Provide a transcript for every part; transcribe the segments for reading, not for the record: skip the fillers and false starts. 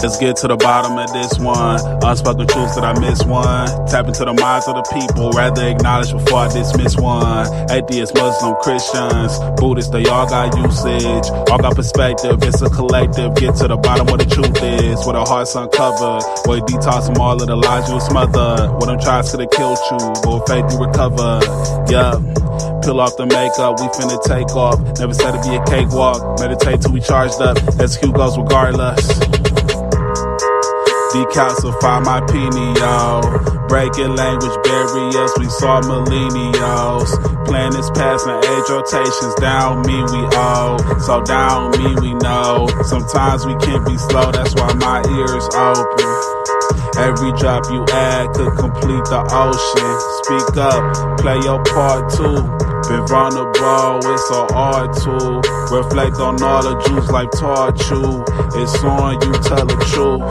Let's get to the bottom of this one. Unspoken truths that I miss one. Tap into the minds of the people, rather acknowledge before I dismiss one. Atheists, Muslim, Christians, Buddhists, they all got usage. All got perspective, it's a collective. Get to the bottom where the truth is. Where the heart's uncovered. Where you detox from all of the lies you smothered. Where them tries could have killed you, but with faith you recover. Yeah. Peel off the makeup, we finna take off. Never said it'd be a cakewalk. Meditate till we charged up. Execute goes regardless. Decalcify my pineal. Breaking language barriers, we saw millennials. Planets passing age rotations, down me we owe. So down me we know. Sometimes we can't be slow, that's why my ears open. Every drop you add could complete the ocean. Speak up, play your part too. Been vulnerable, it's so hard to reflect on all the Jews life taught you. It's on you, tell the truth.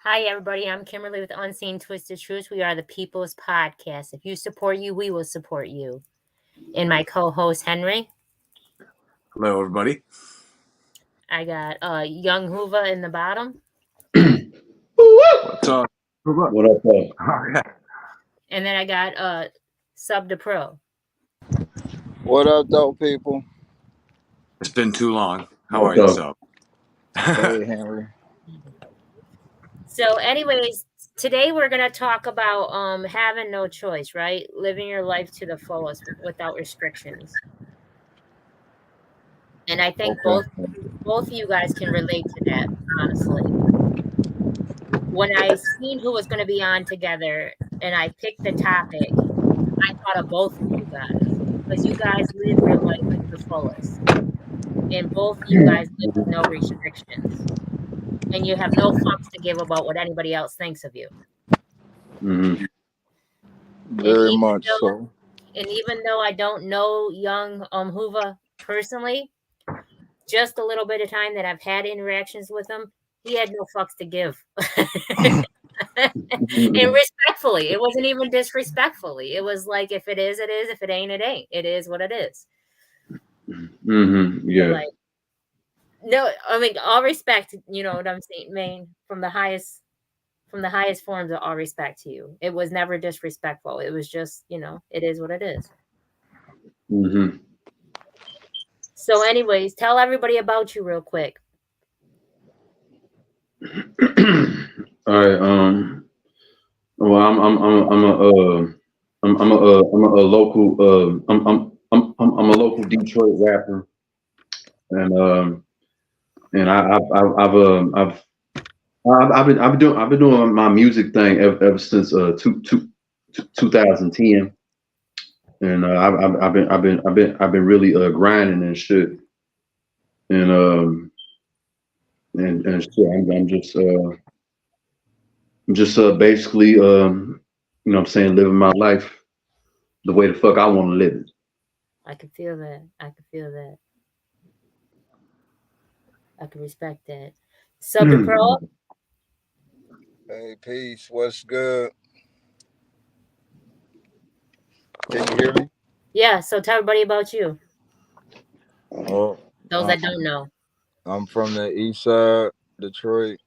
Hi, everybody. I'm Kimberly with Unseen Twisted Truths. We are the People's Podcast. If you support you, we will support you. And my co-host, Henry. Hello, everybody. I got young Hoova in the bottom. What's up? What up, Okay. And then I got Sub to Pro. What up, though, people? It's been too long. How are you, Sub? Hey, Henry. So anyways, today we're going to talk about having no choice, right? Living your life to the fullest without restrictions. And I think both of you guys can relate to that, honestly. When I seen who was going to be on together and I picked the topic, I thought of both of you guys. Because you guys live your life to the fullest. And both of you guys live with no restrictions. And you have no fucks to give about what anybody else thinks of you. Mm-hmm. Very much so. And even though I don't know young Hoova personally, just a little bit of time that I've had interactions with him, he had no fucks to give. And respectfully, it wasn't even disrespectfully. It was like, if it is, it is. If it ain't, it ain't. It is what it is. Mm-hmm. Yeah. So, like, no, I mean, all respect. You know what I'm saying, Maine, from the highest forms of all respect to you. It was never disrespectful. It was just, it is what it is. Mm-hmm. So, anyways, tell everybody about you real quick. All right. Well, I'm a local I'm a local Detroit rapper, and I've been doing my music thing ever since 2010, and I've been really grinding and shit, and shit. I'm just basically you know what I'm saying, living my life the way the fuck I want to live it. I can feel that. I can respect that. Sub to Pro. Hey, peace. What's good? Can you hear me? Yeah, so tell everybody about you. Oh, Those that don't know. I'm from the east side, Detroit.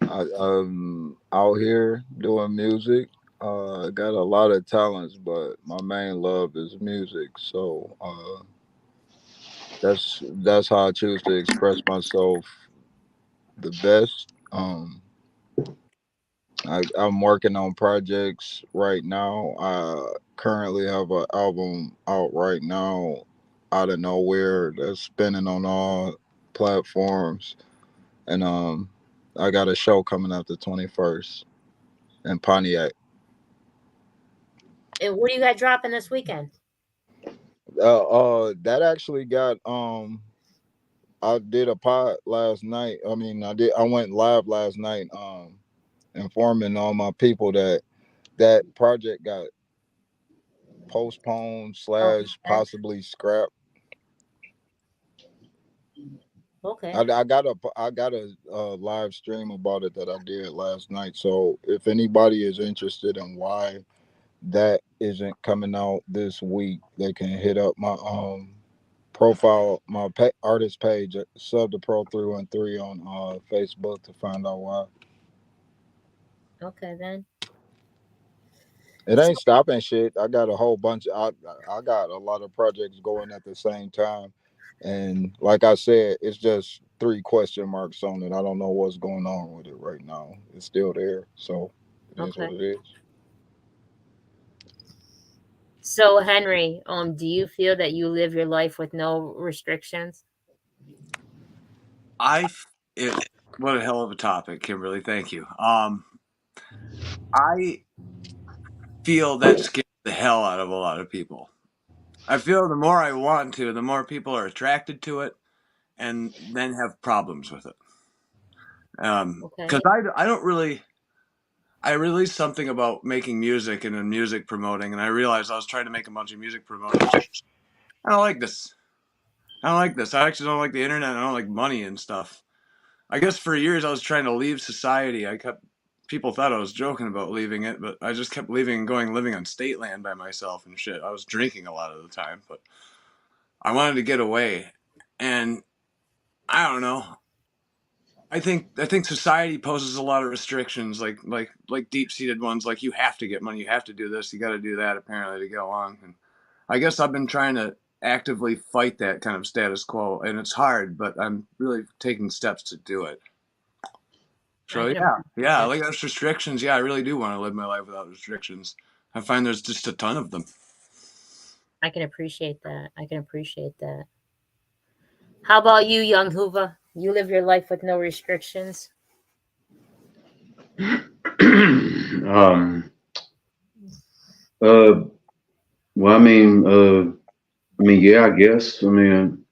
I'm out here doing music. I got a lot of talents, but my main love is music. So that's how I choose to express myself the best. I'm working on projects right now. I currently have an album out right now, out of nowhere, that's spinning on all platforms, and I got a show coming out the 21st in Pontiac. And what do you got dropping this weekend? That actually got I did a pod last night. I mean, I went live last night, informing all my people that project got postponed / possibly scrapped. Okay. I got a live stream about it that I did last night. So if anybody is interested in why that isn't coming out this week, they can hit up my profile, my artist page, sub to Pro 313 on Facebook to find out why. Okay then. It ain't stopping shit. I got a whole bunch. I got a lot of projects going at the same time, and like I said, it's just three question marks on it. I don't know what's going on with it right now. It's still there, so it is Okay. what it is. So Henry, do you feel that you live your life with no restrictions? I it what a hell of a topic, Kimberly. Thank you. I feel that scares the hell out of a lot of people. I feel the more I want to, the more people are attracted to it, and then have problems with it. Okay. Because I don't really. I released something about making music and then music promoting, and I realized I was trying to make a bunch of music promoting. I don't like this. I don't like this. I actually don't like the internet. I don't like money and stuff. I guess for years I was trying to leave society. People thought I was joking about leaving it, but I just kept leaving and going living on state land by myself and shit. I was drinking a lot of the time, but I wanted to get away. And I don't know. I think society poses a lot of restrictions, like deep seated ones, like you have to get money, you have to do this, you got to do that, apparently to get along. And I guess I've been trying to actively fight that kind of status quo, and it's hard, but I'm really taking steps to do it. I So can yeah, appreciate like those restrictions. Yeah, I really do want to live my life without restrictions. I find there's just a ton of them. I can appreciate that. I can appreciate that. How about you, young Hoover? You live your life with no restrictions? um. Uh. Well, yeah, I guess. I mean,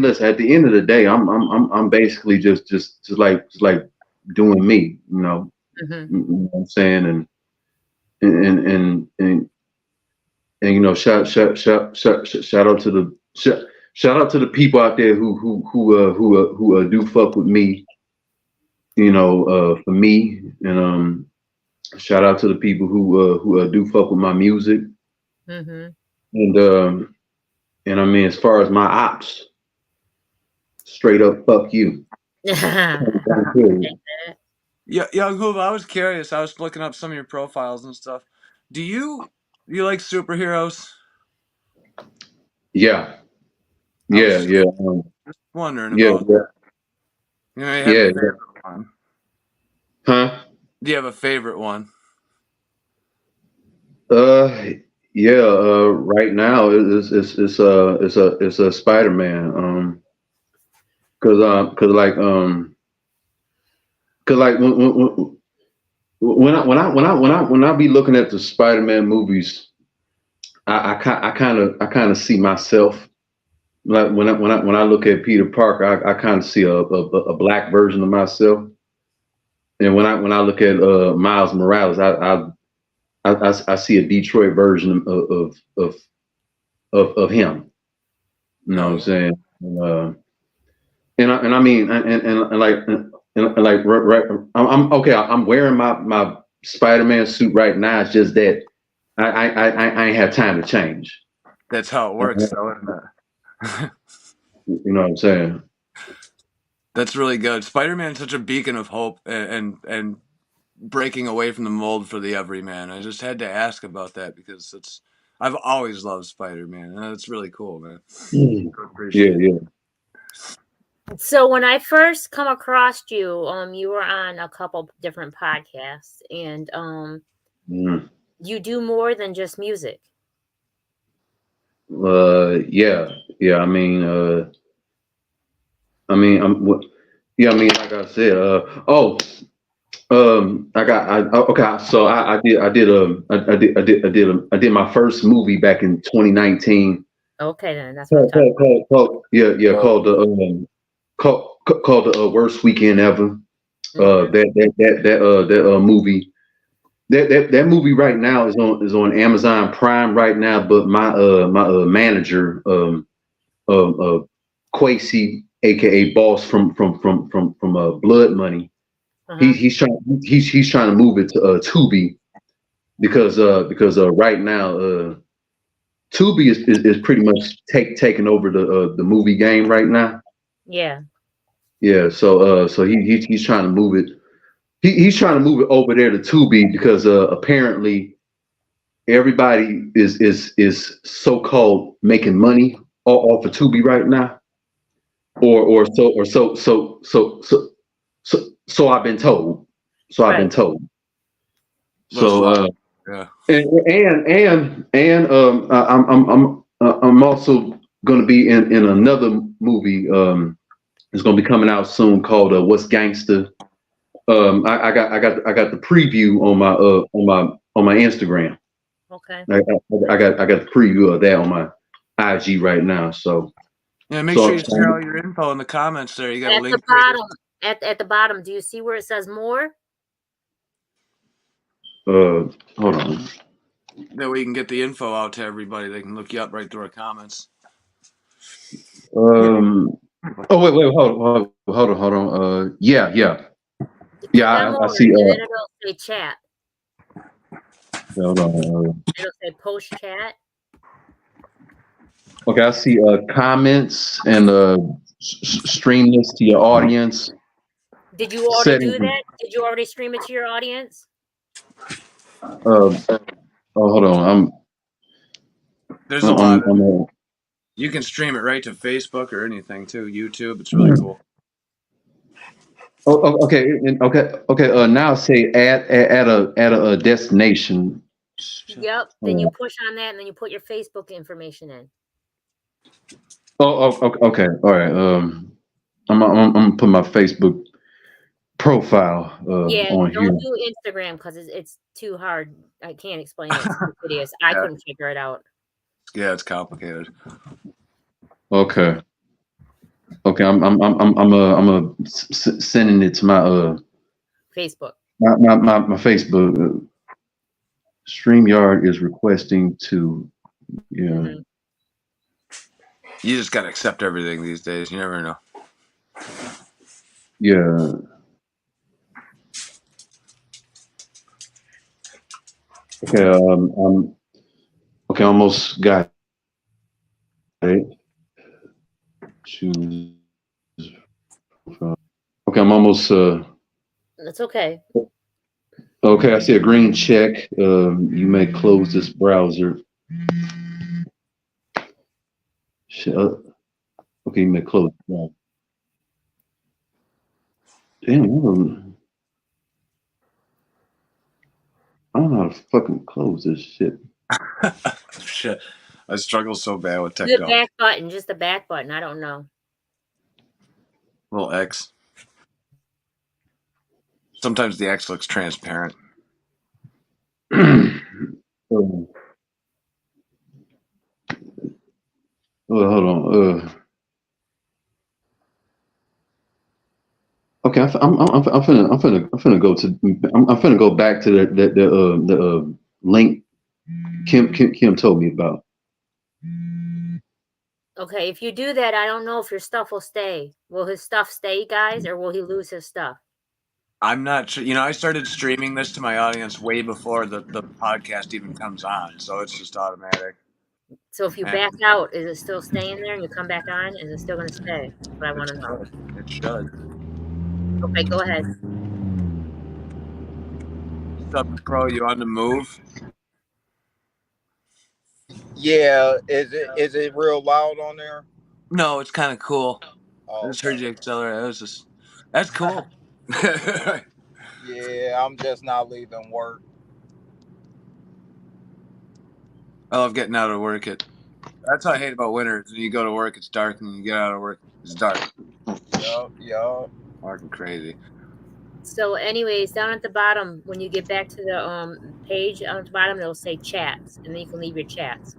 listen. At the end of the day, I'm basically just like doing me, you know. Mm-hmm. You know what I'm saying, and you know, shout out to the shout out to the people out there who do fuck with me, you know, for me, and shout out to the people who do fuck with my music, Mm-hmm. and and I mean, as far as my ops, straight up fuck you. Yeah, young Hoover, I was curious. I was looking up some of your profiles and stuff. Do you like superheroes? Yeah, I was yeah, just yeah, wondering yeah, about. yeah, You know, you have a yeah, yeah. favorite one. Huh? Do you have a favorite one? Uh, yeah. Right now it's a Spider-Man. Cause like cause like when I be looking at the Spider-Man movies, I kind of see myself. Like when I look at Peter Parker, I kind of see a black version of myself. And when I look at Miles Morales, I see a Detroit version of him. You know Oh what I'm yeah. saying? And I mean and like I'm okay. I'm wearing my Spider-Man suit right now. It's just that I ain't have time to change. That's how it works, though, isn't it? You know what I'm saying? That's really good. Spider-Man's such a beacon of hope and breaking away from the mold for the everyman. I just had to ask about that because I've always loved Spider-Man, and it's really cool, man. Mm. I Yeah, appreciate it. yeah. So when I first come across you, you were on a couple different podcasts, and Mm. you do more than just music. Yeah, yeah. Yeah. I mean, like I said. Okay. So I did my first movie back in 2019. Okay, then that's what I'm talking Called the Worst Weekend Ever. about. Mm-hmm. That movie. That movie right now is on Amazon Prime right now. But my manager Quasi, aka Boss from Blood Money, he's trying to move it to Tubi because right now Tubi is pretty much taking over the movie game right now. Yeah. Yeah, so he's trying to move it. He's trying to move it over there to Tubi because apparently everybody is so-called making money off of Tubi right now, so I've been told. So I've been Right. told. Looks So like, yeah. I'm also going to be in another movie. It's going to be coming out soon called What's Gangsta. I got the preview on my Instagram. Okay. I got the preview of that on my IG right now. So Yeah, make so sure you share all your info in the comments there. You got a At the link bottom, at the bottom, do you see where it says more? hold on. that way you can get the info out to everybody. They can look you up right through our comments. Oh wait, hold on. Yeah. Click on I more, see. and then it'll say chat. Hold on. It'll say post chat. Okay, I see comments and stream this to your audience. Did you already do that? Did you already stream it to your audience? Oh, hold on. There's a lot of. You can stream it right to Facebook or anything too. YouTube. It's really cool. Okay. Now say add a destination. Yep. Then you push on that, and then you put your Facebook information in. Okay. All right. I'm gonna put my Facebook profile Yeah, on here. don't do Instagram because it's too hard. I can't explain it. It's too hideous. I couldn't figure it out. Yeah, it's complicated. Okay. I'm sending it to my Facebook. My Facebook. StreamYard is requesting to. Yeah. Mm-hmm. You just gotta accept everything these days. You never know. Yeah. Okay. Okay. Almost got it. Choose. Okay. I'm almost. That's okay. Okay. I see a green check. You may close this browser. Okay. You may close. Damn. I don't know how to fucking close this shit. Shit. I struggle so bad with The technology. back button, just the back button. I don't know. Little X. Sometimes the X looks transparent. Hold on. Okay, I'm finna go to. I'm finna go back to the link Kim told me about. Okay, if you do that, I don't know if your stuff will stay. Will his stuff stay, guys, or will he lose his stuff? I'm not sure. I started streaming this to my audience way before the podcast even comes on, so it's just automatic. So if you back out, is it still staying there and you come back on? Is it still going to stay? That's what I want to know. It should. Okay, go ahead. What's up, Pro? You on the move? Yeah, is it real loud on there? No, it's kind of cool. Oh, I just heard you accelerate. That's cool. Yeah, I'm just not leaving work. I love getting out of work. That's what I hate about winters. When you go to work, it's dark, and when you get out of work, it's dark. Yup. Fucking crazy. So anyways, down at the bottom, when you get back to the page on the bottom, it'll say chats, and then you can leave your chats.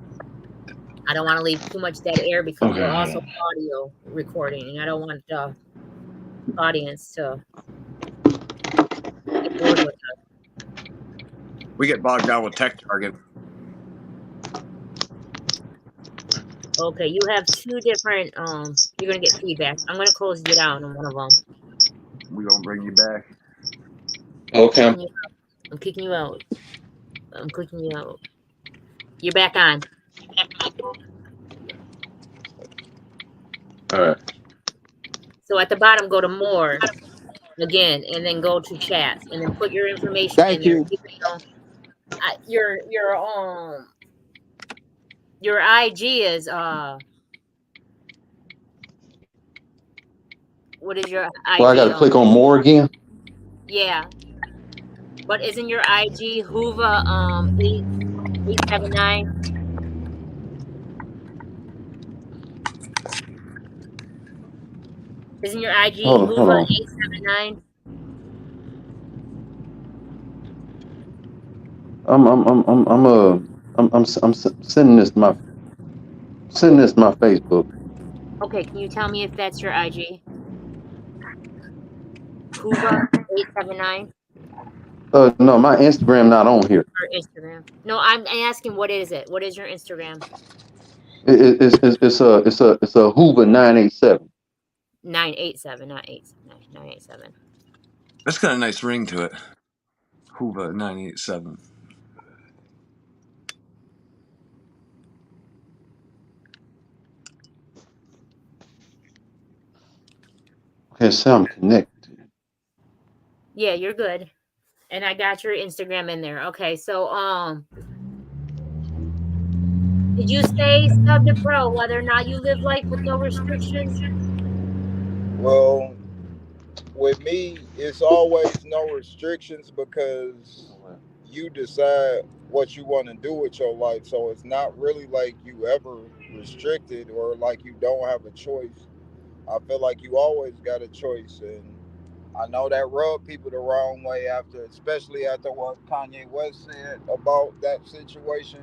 I don't want to leave too much dead air because we're also audio recording, and I don't want the audience to get bored with us. We get bogged down with tech jargon. Okay, you have two different. You're gonna get feedback. I'm gonna close you down on one of them. We gonna bring you back. Okay. I'm kicking you out. I'm clicking you out. You're back on. All right. So at the bottom, go to more again, and then go to chats, and then put your information in Thank there. you. Even though your IG is what is your Well, I got IG? to click on more again. Yeah, but isn't your IG Hoova 8879? Isn't your IG Hold Hoova on. 879? I'm sending this my Facebook. Okay, can you tell me if that's your IG? Hoova 879 No, my Instagram not on here. or Instagram? No, I'm asking what is it? What is your Instagram? It's a Hoover 987. 987, not 987. That's got a nice ring to it. Hoova 987. Okay, so I'm connected. Yeah, you're good. And I got your Instagram in there. Okay, so did you say sub to pro whether or not you live life with no restrictions? Well, with me, it's always no restrictions because you decide what you want to do with your life. So it's not really like you ever restricted or like you don't have a choice. I feel like you always got a choice, and I know that rubbed people the wrong way after, especially after what Kanye West said about that situation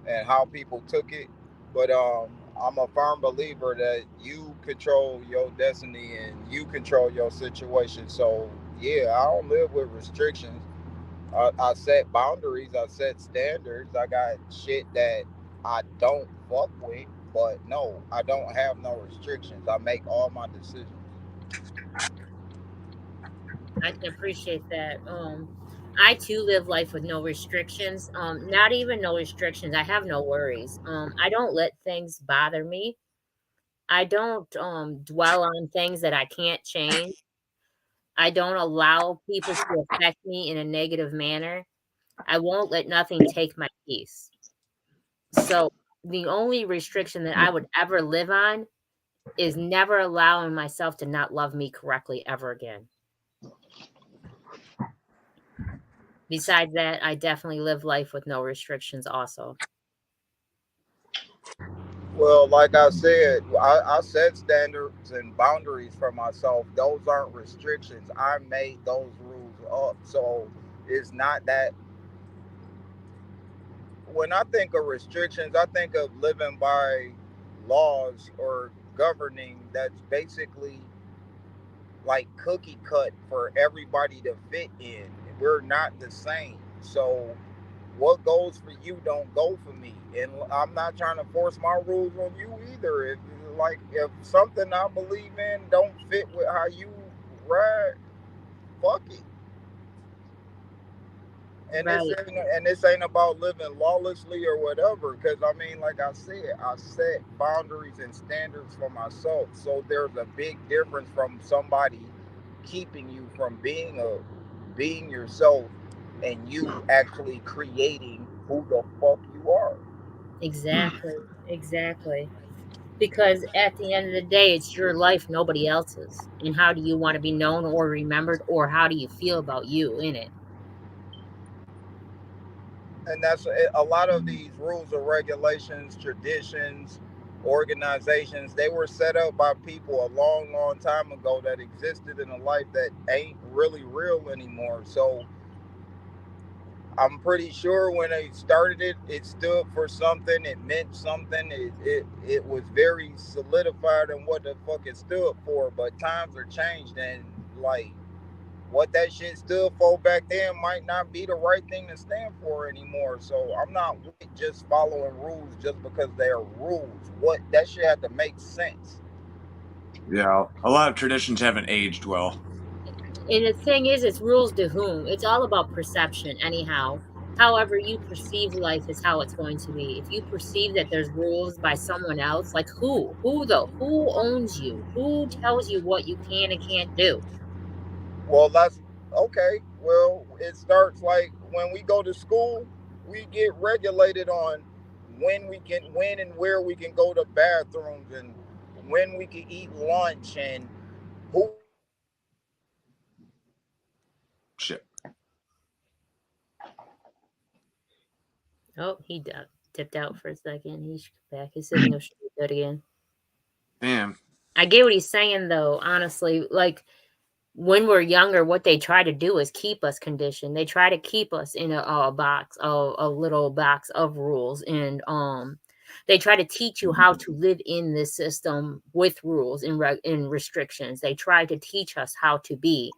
and how people took it. But I'm a firm believer that you control your destiny and you control your situation. So yeah, I don't live with restrictions. I set boundaries. I set standards. I got shit that I don't fuck with. But no, I don't have no restrictions. I make all my decisions. I can appreciate that. I too live life with no restrictions. Not even no restrictions. I have no worries. I don't let things bother me. I don't dwell on things that I can't change. I don't allow people to affect me in a negative manner. I won't let nothing take my peace. So the only restriction that I would ever live on is never allowing myself to not love me correctly ever again. Besides that, I definitely live life with no restrictions also. Well, like I said, I set standards and boundaries for myself. Those aren't restrictions. I made those rules up. So it's not that when I think of restrictions, I think of living by laws or governing that's basically like cookie cut for everybody to fit in. We're not the same. So what goes for you don't go for me, and I'm not trying to force my rules on you either. If something I believe in don't fit with how you ride, fuck it. And Right. this ain't about living lawlessly or whatever. Because I mean, like I said, I set boundaries and standards for myself. So there's a big difference from somebody keeping you from being yourself and you actually creating who the fuck you are. Exactly. Exactly. Because at the end of the day, it's your life, nobody else's. And how do you want to be known or remembered, or how do you feel about you in it? And that's a lot of these rules or regulations, traditions, organizations. They were set up by people a long, long time ago that existed in a life that ain't really real anymore. So I'm pretty sure when they started it, it stood for something. It meant something. It was very solidified in what the fuck it stood for. But times are changed, and like what that shit stood for back then might not be the right thing to stand for anymore. So I'm not with just following rules just because they're rules. What that shit had to make sense. Yeah, a lot of traditions haven't aged well. And the thing is, it's rules to whom. It's all about perception, anyhow. However you perceive life is how it's going to be. If you perceive that there's rules by someone else, like who? Who though? Who owns you? Who tells you what you can and can't do? Well, that's okay. Well, it starts like when we go to school, we get regulated on when and where we can go to bathrooms and when we can eat lunch and who we can talk to and who we can talk to. Shit. Oh, he dipped out for a second. He's back. His signal should be good again. Damn. I get what he's saying though, honestly. Like when we're younger, what they try to do is keep us conditioned. They try to keep us in a box, a little box of rules, and they try to teach you how to live in this system with rules and restrictions. They try to teach us how to be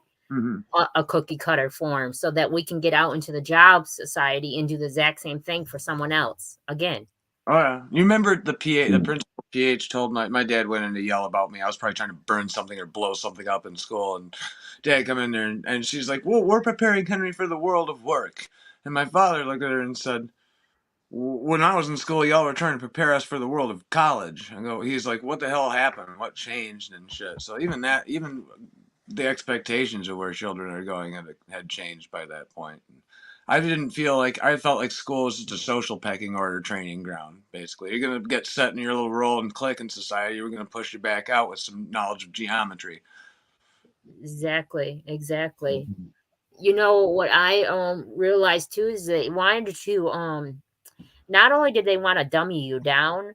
a cookie cutter form, so that we can get out into the job society and do the exact same thing for someone else again. Oh yeah, you remember the principal PH told my dad went in to yell about me. I was probably trying to burn something or blow something up in school, and Dad come in there and she's like, "Well, we're preparing Henry for the world of work." And my father looked at her and said, "When I was in school, y'all were trying to prepare us for the world of college." I go, he's like, "What the hell happened? What changed and shit?" So even the expectations of where children are going had changed by that point. I felt like school was just a social pecking order training ground, basically. You're going to get set in your little role and click in society. We're going to push you back out with some knowledge of geometry. Exactly. You know what I realized too is they wanted to not only did they want to dummy you down,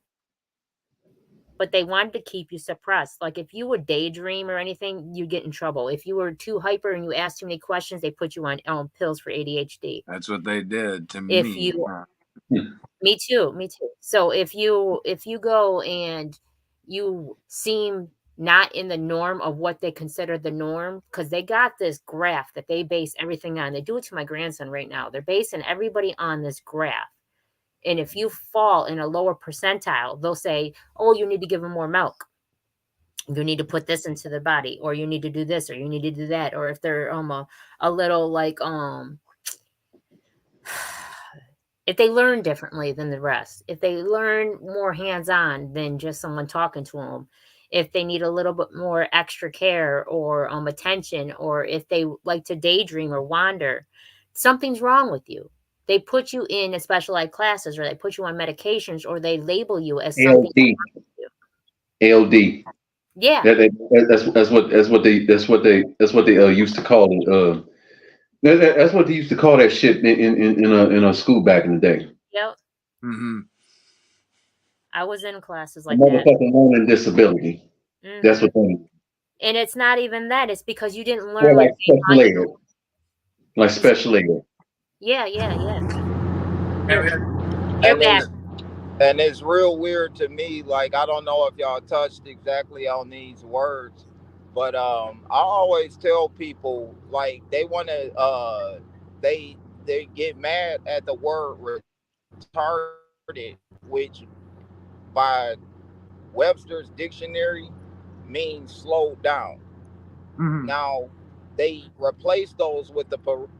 but they wanted to keep you suppressed. Like if you would daydream or anything, you'd get in trouble. If you were too hyper and you asked too many questions, they put you on pills for ADHD. That's what they did to If me. you Me too, me too. So if you go and you seem not in the norm of what they consider the norm, because they got this graph that they base everything on. They do it to my grandson right now. They're basing everybody on this graph. And if you fall in a lower percentile, they'll say, oh, you need to give them more milk. You need to put this into the body, or you need to do this, or you need to do that. Or if they're a little like if they learn differently than the rest, if they learn more hands-on than just someone talking to them, if they need a little bit more extra care or attention, or if they like to daydream or wander, something's wrong with you. They put you in a specialized classes, or they put you on medications, or they label you as something. LD, LD. Yeah. That's what they used to call it. That's what they used to call that shit in a school back in the day. Yep. Mm-hmm. I was in classes A like that. motherfucking learning disability. That's what they. And it's not even that. It's because you didn't learn Well, like special ed. Like special ed. Yeah. You're And back. it's real weird to me. Like I don't know if y'all touched exactly on these words, but I always tell people like they want to they get mad at the word retarded, which by Webster's dictionary means slowed down. Mm-hmm. Now they replace those with the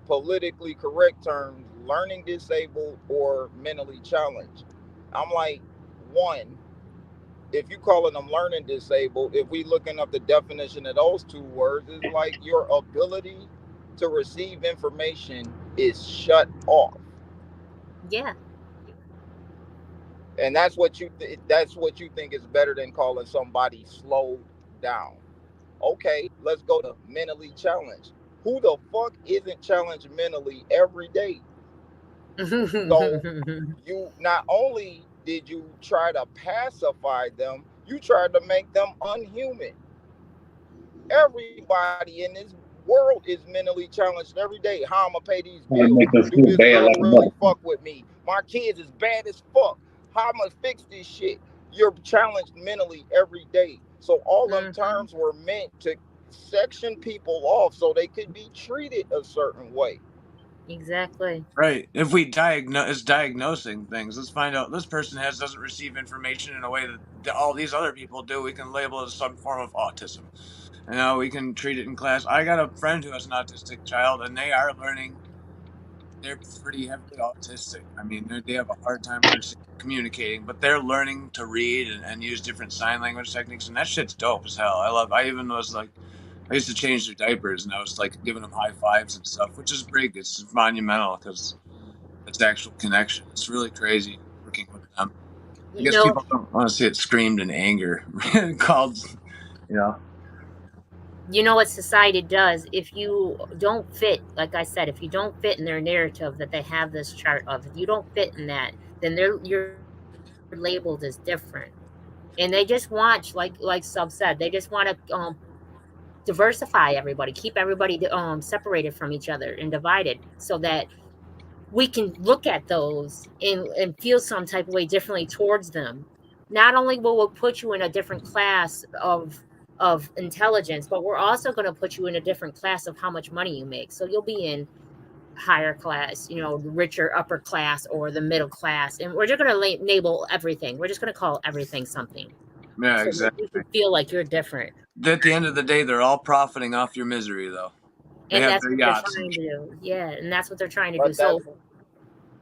politically correct terms learning disabled or mentally challenged. I'm like, one, if you calling them learning disabled, if we looking up the definition of those two words, is like your ability to receive information is shut off. Yeah. And that's what you think is better than calling somebody slowed down. Okay, let's go to mentally challenged. Who the fuck isn't challenged mentally every day? So you not only did you try to pacify them, you tried to make them unhuman. Everybody in this world is mentally challenged every day. How I'm gonna pay these Trying to bills? make us Do feel this bad girl like a really motherfucker. fuck with me? My kids is bad as fuck. How I'm gonna fix this shit? You're challenged mentally every day. So all them terms were meant to section people off so they could be treated a certain way. Exactly. Right. If we diagnosing things, let's find out this person doesn't receive information in a way that all these other people do. We can label it as some form of autism. And now we can treat it in class. I got a friend who has an autistic child, and they are learning. They're pretty heavily autistic. I mean, they have a hard time communicating, but they're learning to read and use different sign language techniques, and that shit's dope as hell. I even was like, I used to change their diapers, and I was like giving them high fives and stuff, which is big. It's monumental because it's actual connection. It's really crazy working with them. I You guess know, people don't want to see it screamed in anger, called, you know. you know what society does if you don't fit, like I said, if you don't fit in their narrative that they have this chart of, if you don't fit in that, then you're labeled as different. And they just want, like Sub said, they just want to diversify everybody, keep everybody separated from each other and divided, so that we can look at those and feel some type of way differently towards them. Not only will we put you in a different class of intelligence, but we're also going to put you in a different class of how much money you make. So you'll be in higher class, you know, the richer upper class or the middle class, and we're just going to label everything. We're just going to call everything something, Yeah, so that exactly. you can feel like you're different. At the end of the day, they're all profiting off your misery, though. They And have that's their what they're yachts and trying to do. Yeah, and that's what they're trying to do. But So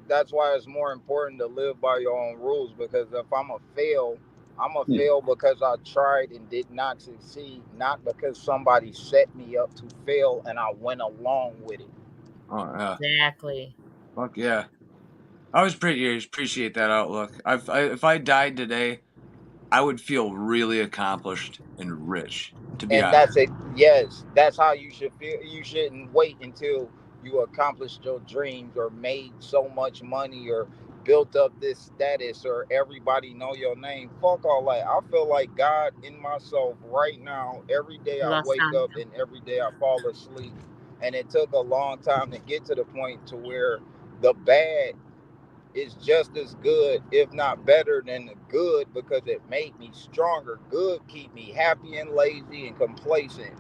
that's why it's more important to live by your own rules. Because if I'm a Yeah. fail because I tried and did not succeed, not because somebody set me up to fail and I went along with it. oh yeah, exactly. fuck yeah. I always appreciate that outlook. If I died today, I would feel really accomplished and rich. To be And honest. that's it. Yes, that's how you should feel. You shouldn't wait until you accomplished your dreams or made so much money or built up this status or everybody know your name. Fuck all that. I feel like God in myself right now. Every day I Los wake up Angeles. and every day I fall asleep, and it took a long time to get to the point to where the bad is just as good, if not better than the good, because it made me stronger. Good keep me happy and lazy and complacent.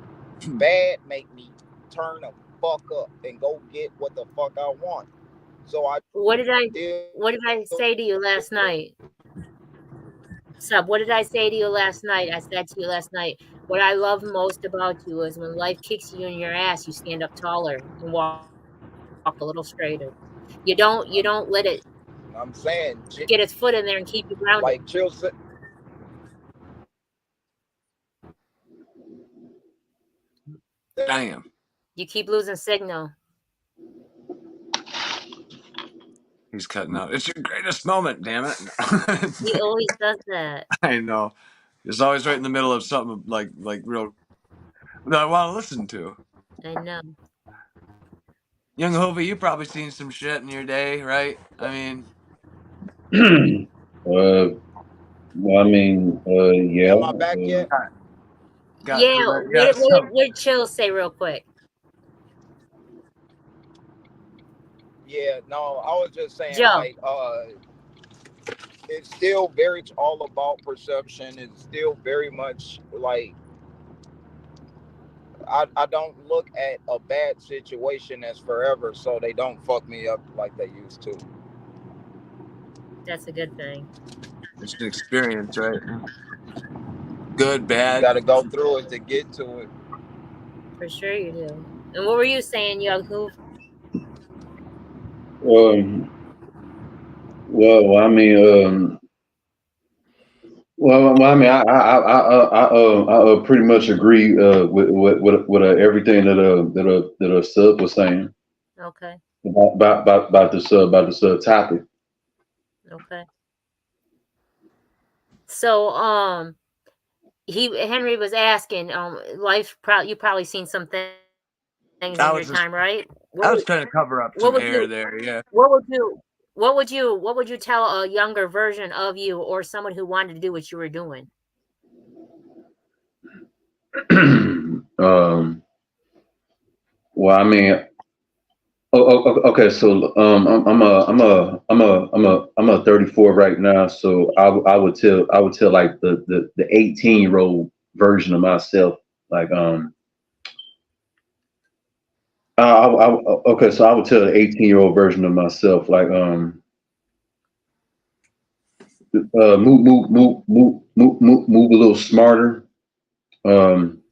Bad make me turn the fuck up and go get what the fuck I want. So I What did I deal what did I say to you last night? Sub, what did I say to you last night? I said to you last night, what I love most about you is when life kicks you in your ass, you stand up taller and walk a little straighter. You don't let it I'm saying get its foot in there and keep you grounded. like chill. Damn, You keep losing signal. he's cutting out. It's your greatest moment, damn it. He always does that. I know. It's always right in the middle of something like real that I want to listen to. I know. Young Hoova, you probably seen some shit in your day, right? I mean, Well, I mean, yeah. Am I back yet? Yeah, what did Chill say real quick? Yeah, no, I was just saying Joe. like it's still very much all about perception. It's still very much like I don't look at a bad situation as forever, so they don't fuck me up like they used to. That's a good thing. it's an experience, right? Good, You bad. got to go through it to get to it. For sure you do. And what were you saying, Young Hoov? Well, I mean, I mean, I pretty much agree with everything that Sub was saying Okay. about this topic. Okay. So Henry was asking, you probably seen some things in your time, right? I was trying to cover up some air there, yeah. What would you tell a younger version of you or someone who wanted to do what you were doing? Well, I mean, okay, so I'm a 34 right now, so I would tell like the 18-year-old version of myself, like Okay, so I would tell the 18-year-old version of myself, like, move a little smarter. Um,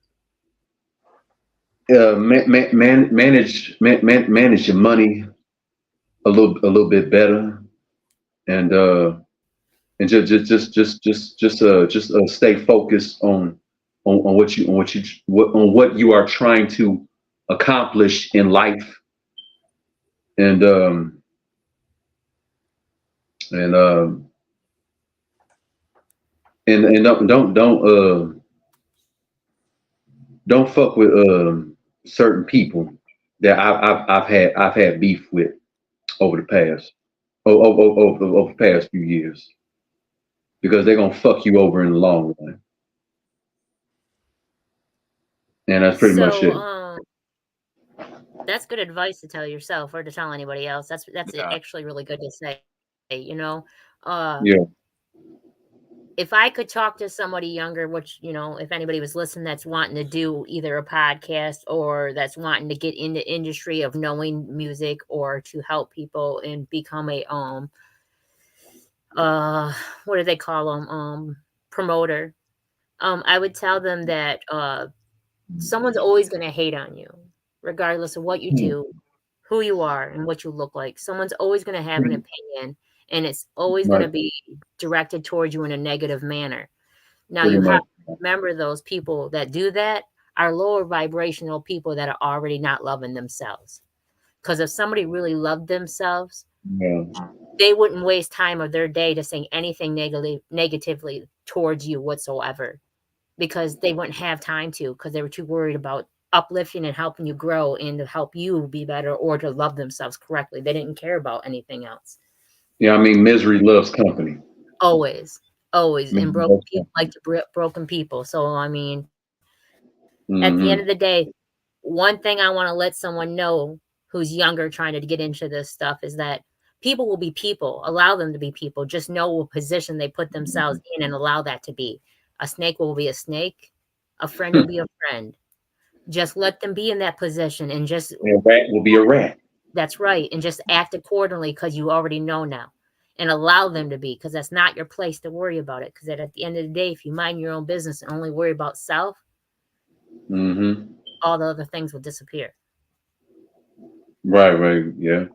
manage your money a little bit better, and just stay focused on what you are trying to accomplish in life, and and um and don't fuck with certain people that I've had beef with over the past over the past few years, because they're gonna fuck you over in the long run. And that's pretty much So, it. that's good advice to tell yourself or to tell anybody else. That's Yeah. actually really good to say, Yeah. if I could talk to somebody younger, which, if anybody was listening that's wanting to do either a podcast or that's wanting to get into industry of knowing music or to help people and become a what do they call them? Promoter. I would tell them that someone's always going to hate on you, regardless of what you Hmm. do, who you are, and what you look like. Someone's always going to have an Pretty, opinion, and it's always going right, to be directed towards you in a negative manner. Now, pretty you have much. to remember those people that do that are lower vibrational people that are already not loving themselves. Because if somebody really loved themselves, Yeah. they wouldn't waste time of their day to say anything negatively towards you whatsoever, because they wouldn't have time to, because they were too worried about uplifting and helping you grow and to help you be better or to love themselves correctly. They didn't care about anything else. Yeah, I mean, misery loves company. Always, always. And Misery broken loves people company. like to broken people. So, I mean, at the end of the Hmm. day, one thing I want to let someone know who's younger trying to get into this stuff is that people will be people. Allow them to be people. Just know what position they put themselves in and allow that to be. A snake will be a snake. A friend will be a friend. Just let them be in that position and just A rat will be a rat. that's right, and just act accordingly because you already know now. And allow them to be, because that's not your place to worry about it. Because at the end of the day, if you mind your own business and only worry about self, Hmm. all the other things will disappear. Right, right, yeah.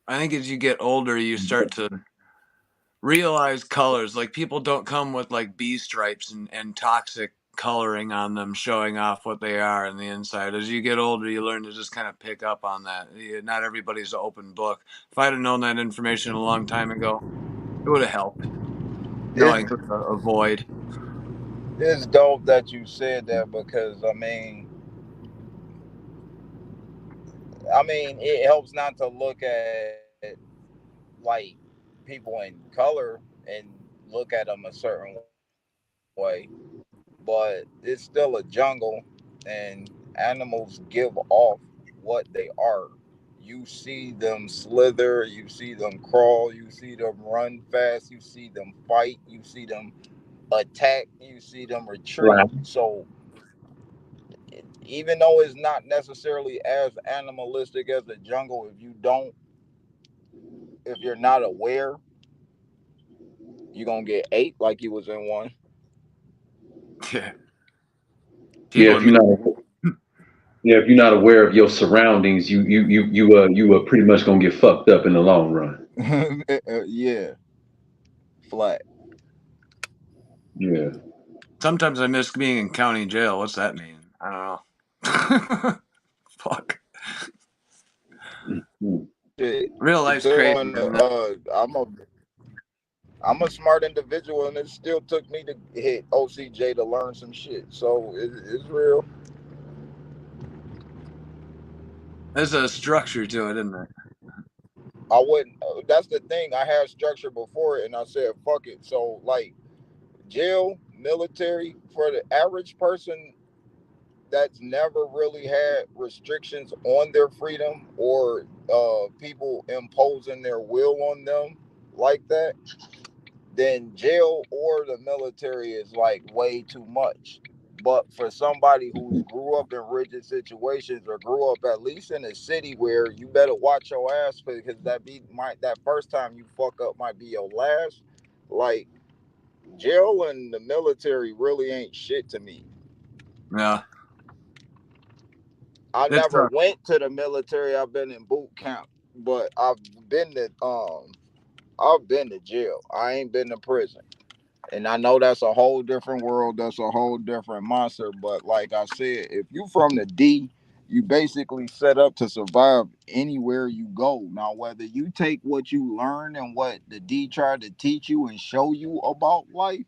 I think as you get older, you start to realize colors. Like people don't come with like bee stripes and toxic coloring on them, showing off what they are on the inside. As you get older, you learn to just kind of pick up on that. Not everybody's an open book. If I'd have known that information a long time ago, it would have helped. It's Knowing to avoid. it's dope that you said that because it helps not to look at like people in color and look at them a certain way, but it's still a jungle, and animals give off what they are. You see them slither, you see them crawl, you see them run fast, you see them fight, you see them attack, you see them retreat. Right. So even though it's not necessarily as animalistic as the jungle, if you're not aware, you're gonna get ate like you was in one. Yeah. Yeah, People if in you're not, yeah, if you're not aware of your surroundings, you pretty much gonna get fucked up in the long run. Yeah, flat. Yeah. sometimes I miss being in county jail. What's that mean? I don't know. Fuck. Mhm. Shit. Real life's Until crazy, when isn't it? I'm a smart individual, and it still took me to hit OCJ to learn some shit. So it's real. There's a structure to it, isn't there? I wouldn't. That's the thing. I had structure before it, and I said fuck it. So like jail, military for the average person that's never really had restrictions on their freedom or people imposing their will on them like that, then jail or the military is like way too much. But for somebody who's grew up in rigid situations or grew up at least in a city where you better watch your ass because that first time you fuck up might be your last. Like jail and the military really ain't shit to me. Yeah, I it's never went to the military. I've been in boot camp, but I've been to jail. I ain't been to prison. And I know that's a whole different world. That's a whole different monster. But like I said, if you from the D, you basically set up to survive anywhere you go. Now, whether you take what you learn and what the D tried to teach you and show you about life,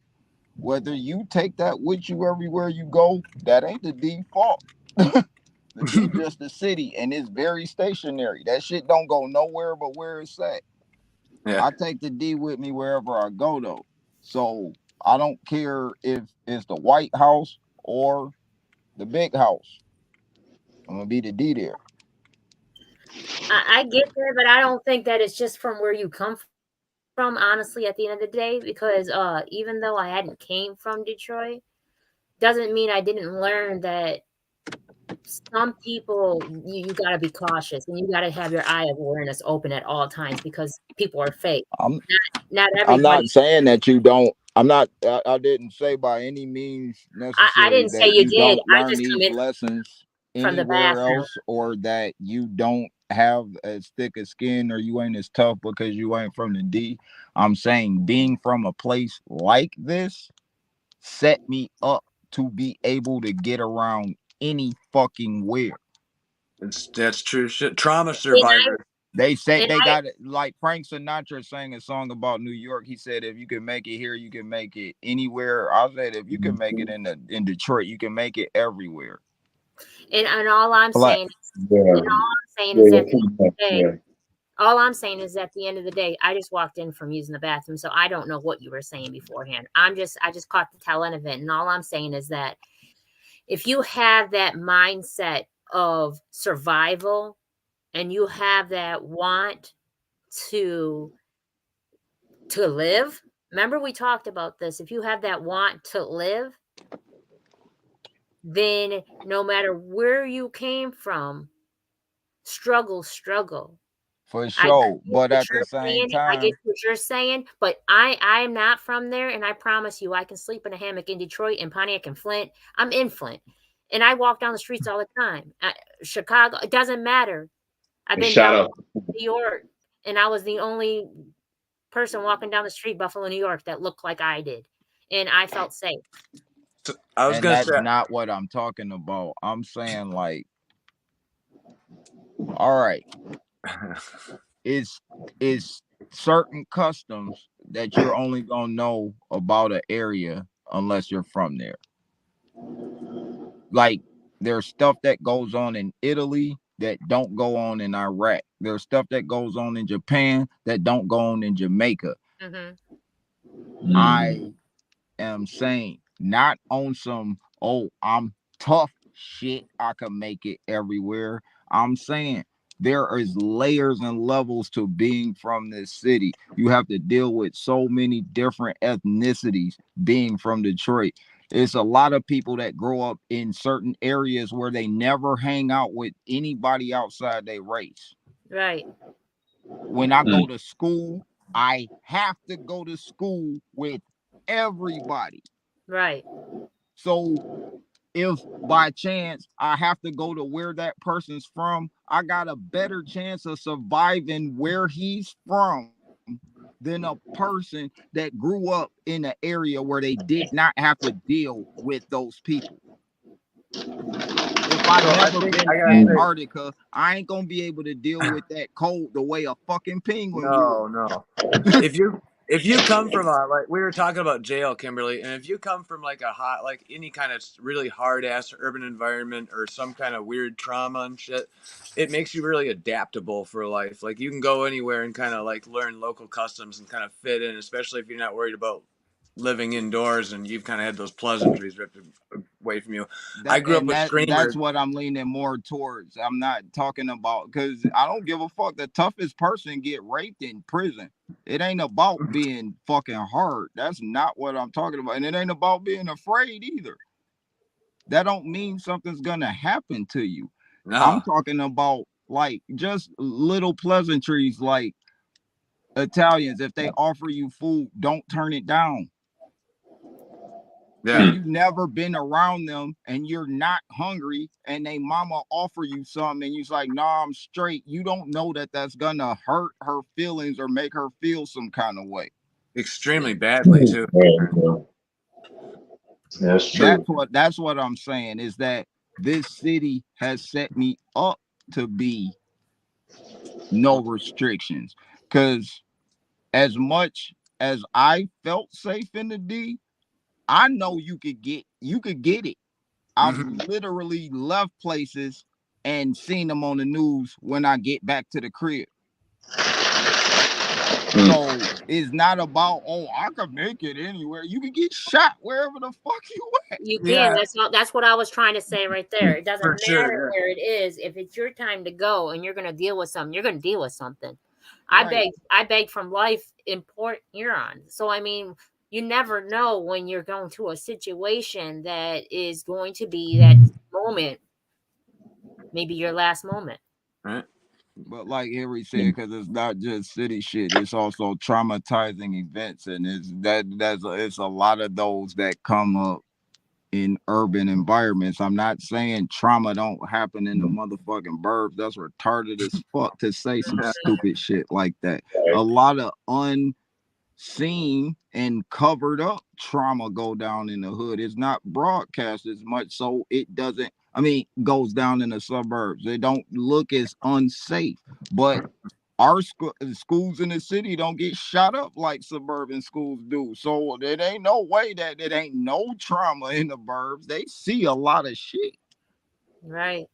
whether you take that with you everywhere you go, that ain't the D fault. The D just the city and it's very stationary. That shit don't go nowhere but where it's at. yeah. I take the D with me wherever I go though. So I don't care if it's the White House or the big house. I'm gonna be the D there. I get there, but I don't think that it's just from where you come from, honestly, at the end of the day, because even though I hadn't came from Detroit, doesn't mean I didn't learn that some people you got to be cautious and you got to have your eye of awareness open at all times because people are fake. I'm Not I'm everybody. not saying that you don't. I'm not. I didn't say by any means I necessary didn't say that you you did. don't I learn just come these in lessons from the anywhere bathroom. else, or that you don't have as thick a skin, or you ain't as tough because you ain't from the D. I'm saying being from a place like this set me up to be able to get around any fucking where. That's true shit. Trauma And survivors. They say and they I got it like Frank Sinatra sang a song about New York. He said, "If you can make it here, you can make it anywhere." I said, "If you can make it in Detroit, you can make it everywhere." and all I'm Like saying Yeah, and all I'm saying is yeah, at the pretty end of much, the day, yeah. all I'm saying is at the end of the day, I just walked in from using the bathroom, so I don't know what you were saying beforehand. I just caught the tail end of it, and all I'm saying is that if you have that mindset of survival and you have that want to live, remember we talked about this. If you have that want to live, then no matter where you came from, struggle. for I get sure, but what at the you're same saying. I get time, what you're saying, but I am not from there, and I promise you, I can sleep in a hammock in Detroit, in Pontiac, and Flint. I'm in Flint, and I walk down the streets all the time. Chicago, it doesn't matter. I've And been shout down out, New York, and I was the only person walking down the street, Buffalo, New York, that looked like I did, and I felt safe. I was and gonna that's say. not what I'm talking about. I'm saying like, all right, it's it's certain customs that you're only gonna know about an area unless you're from there. Like there's stuff that goes on in Italy that don't go on in Iraq. There's stuff that goes on in Japan that don't go on in Jamaica. Hmm. I am saying not on some, oh, I'm tough shit. I can make it everywhere. I'm saying there is layers and levels to being from this city. You have to deal with so many different ethnicities being from Detroit. It's a lot of people that grow up in certain areas where they never hang out with anybody outside their race. Right, When I go to school, I have to go to school with everybody. right, So if by chance I have to go to where that person's from, I got a better chance of surviving where he's from than a person that grew up in an area where they did not have to deal with those people. If I So I never think been I to gotta say Antarctica, I ain't gonna be able to deal with that cold the way a fucking penguin would. no. If you come from a like we were talking about jail, Kimberly, and if you come from like a hot like any kind of really hard ass urban environment or some kind of weird trauma and shit, it makes you really adaptable for life. Like you can go anywhere and kind of like learn local customs and kind of fit in, especially if you're not worried about living indoors and you've kind of had those pleasantries ripped away from you. I That grew up and with that's screamers. what I'm leaning more towards. I'm not talking about because I don't give a fuck. The toughest person get raped in prison. It ain't about being fucking hard. That's not what I'm talking about. And it ain't about being afraid either. that don't mean something's gonna happen to you. I'm No. talking about like just little pleasantries like Italians. If they offer you food, don't turn it down. Yeah. If you've never been around them and you're not hungry and they mama offer you something and you're like, nah, I'm straight, you don't know that that's gonna hurt her feelings or make her feel some kind of way. Extremely badly too. That's true. That's what I'm saying is that this city has set me up to be no restrictions. Cause as much as I felt safe in the D, I know you could get it. I've Mhm. literally left places and seen them on the news when I get back to the crib. So it's not about, oh, I could make it anywhere. You can get shot wherever the fuck you at. You can. Yeah, That's what I was trying to say right there. It doesn't for matter sure. where it is. If it's your time to go and you're gonna deal with something, you're gonna deal with something. Right. I begged from life in Port Huron. So I mean, you never know when you're going to a situation that is going to be that moment, maybe your last moment. Right. But like Henry said, because it's not just city shit, it's also traumatizing events, and it's a lot of those that come up in urban environments. I'm not saying trauma don't happen in the motherfucking burbs. That's retarded as fuck to say some Yeah. stupid shit like that. A lot of unseen and covered up trauma go down in the hood. It's not broadcast as much, so it doesn't. I mean, goes down in the suburbs. They don't look as unsafe, but our schools in the city don't get shot up like suburban schools do. So it ain't no way that it ain't no trauma in the burbs. They see a lot of shit. Right.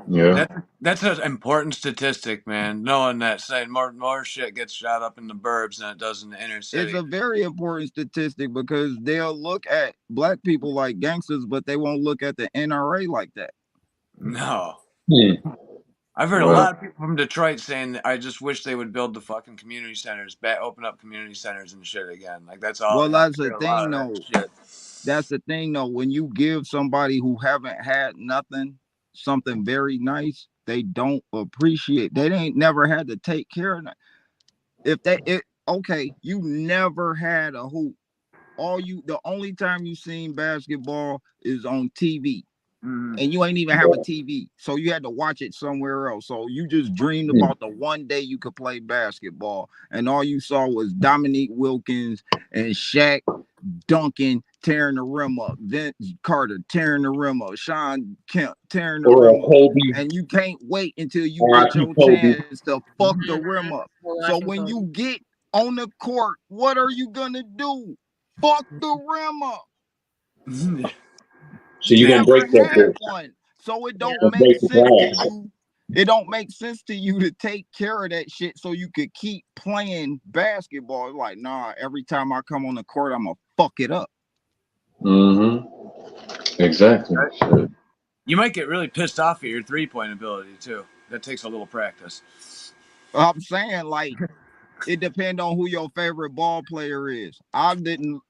Yeah. That's an important statistic, man. Knowing that, saying more shit gets shot up in the burbs than it does in the inner It's city. a very important statistic because they'll look at black people like gangsters, but they won't look at the NRA like that. No. Hmm. I've heard a Right. lot of people from Detroit saying, I just wish they would build the fucking community centers, open up community centers and shit again. Like, that's all. Well, I that's the hear a lot thing, of that though. shit. That's the thing, though. When you give somebody who haven't had nothing something very nice, they don't appreciate. They ain't never had to take care of that. If they it okay, you never had a hoop. The only time you seen basketball is on TV. Mm. And you ain't even have a TV. So you had to watch it somewhere else. So you just dreamed about the one day you could play basketball. And all you saw was Dominique Wilkins and Shaq Duncan tearing the rim up, Vince Carter tearing the rim up, Sean Kemp tearing the rim up. Kobe. And you can't wait until you get R.I.P. your Kobe. chance to fuck the rim up. So when you get on the court, what are you gonna do? Fuck the rim up. So You you're gonna never break that had bitch. one. So it Yeah. don't Gonna make break the sense to glass. you. It don't make sense to you to take care of that shit so you could keep playing basketball. It's like, nah, every time I come on the court, I'm gonna fuck it up. Exactly. Shit. You might get really pissed off at your 3-point ability, too. That takes a little practice. I'm saying, like, it depends on who your favorite ball player is. I didn't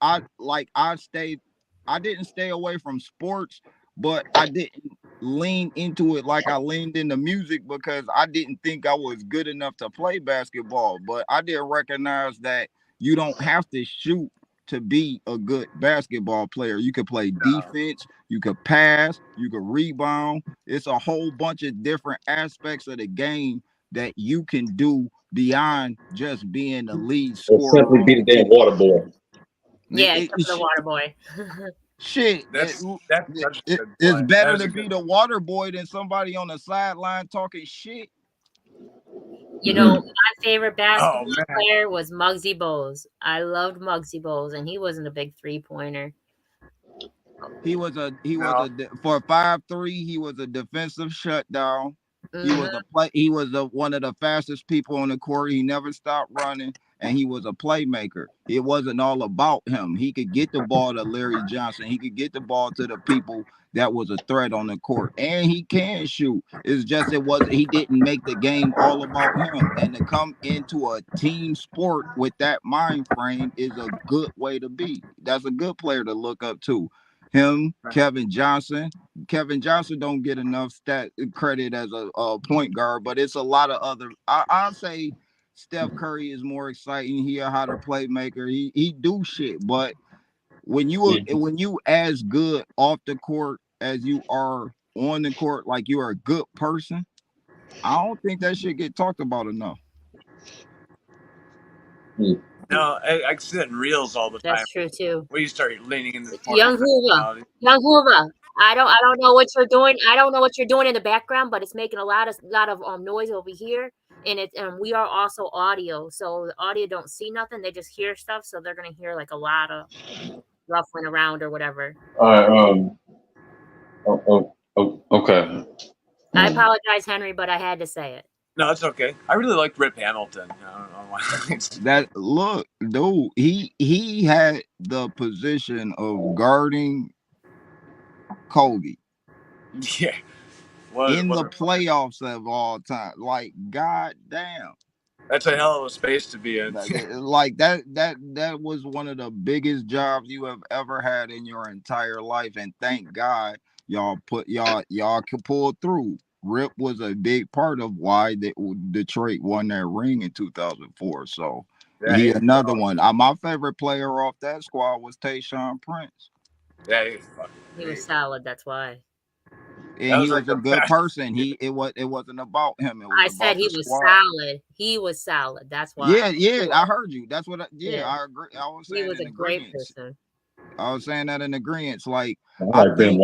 stay away from sports, but I didn't lean into it like I leaned into music because I didn't think I was good enough to play basketball. But I did recognize that you don't have to shoot to be a good basketball player. You could play defense, you could pass, you could rebound. It's a whole bunch of different aspects of the game that you can do beyond just being the lead Or scorer simply on be the the damn team. water boy. Yeah, except for the water boy. Shit, That's a good it's point. That better is to a be good the water boy than somebody on the sideline talking shit. You know, my favorite Oh, basketball man. player was Muggsy Bogues. I loved Muggsy Bogues, and he wasn't a big 3-pointer. He was No. a for 5'3", he was a defensive shutdown. Mhm. He was one of the fastest people on the court. He never stopped running, and he was a playmaker. It wasn't all about him. He could get the ball to Larry Johnson. He could get the ball to the people that was a threat on the court, and he can shoot. It's just he didn't make the game all about him. And to come into a team sport with that mind frame is a good way to be. That's a good player to look up to. Him, Kevin Johnson. Kevin Johnson don't get enough credit as a point guard, but it's a lot of other. I'll say Steph Curry is more exciting. He a hotter playmaker. He do shit, but when you as good off the court as you are on the court, like you are a good person, I don't think that shit get talked about enough. No, I see that in reels all the time. That's true too. Where you start leaning into Young Hoova. Young Hoova. I don't know what you're doing. I don't know what you're doing in the background, but it's making a lot of noise over here. And we are also audio. So the audio don't see nothing. They just hear stuff. So they're gonna hear like a lot of ruffling around or whatever. Okay. I apologize, Henry, but I had to say it. No, it's okay. I really liked Rip Hamilton. I don't know why. That look, dude, he had the position of guarding Kobe. Yeah. In the playoffs of all time. Like, goddamn. That's a hell of a space to be in. Like that was one of the biggest jobs you have ever had in your entire life. And thank God y'all could pull through. Rip was a big part of why Detroit won that ring in 2004. So he another one. My favorite player off that squad was Tayshaun Prince. Yeah, he was solid. That's why. And he was a good person. It wasn't about him. It was I said he was solid. He was solid. That's why. Yeah. I heard you. That's what. I agree. I was saying he was a great person. I was saying that in agreement. Like I think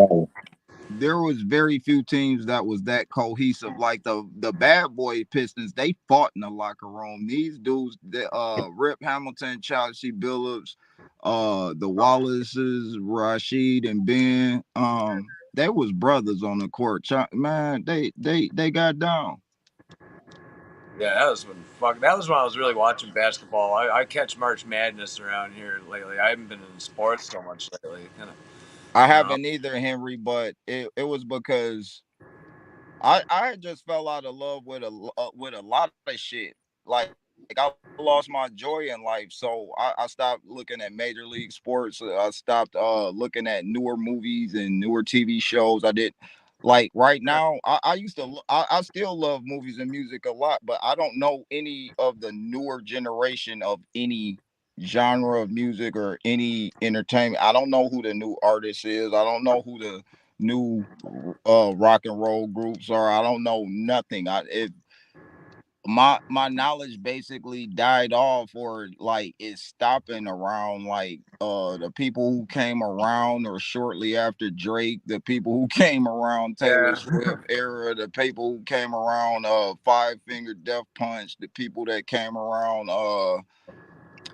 there was very few teams that was that cohesive. Like the bad boy Pistons, they fought in the locker room. These dudes, Rip Hamilton, Chauncey Billups, the Wallaces, Rashid and Ben, they was brothers on the court. Man, they got down. Yeah, that was when I was really watching basketball. I catch March Madness around here lately. I haven't been in sports so much lately. I haven't either, Henry, but it was because I just fell out of love with a lot of shit. Like I lost my joy in life, so I stopped looking at major league sports. I stopped looking at newer movies and newer TV shows. I did. Like right now, I still love movies and music a lot, but I don't know any of the newer generation of any genre of music or any entertainment. I don't know who the new artist is. I don't know who the new rock and roll groups are. I don't know nothing. My knowledge basically died off, or like it's stopping around like the people who came around or shortly after Drake, the people who came around Taylor Swift era, the people who came around Five Finger Death Punch, the people that came around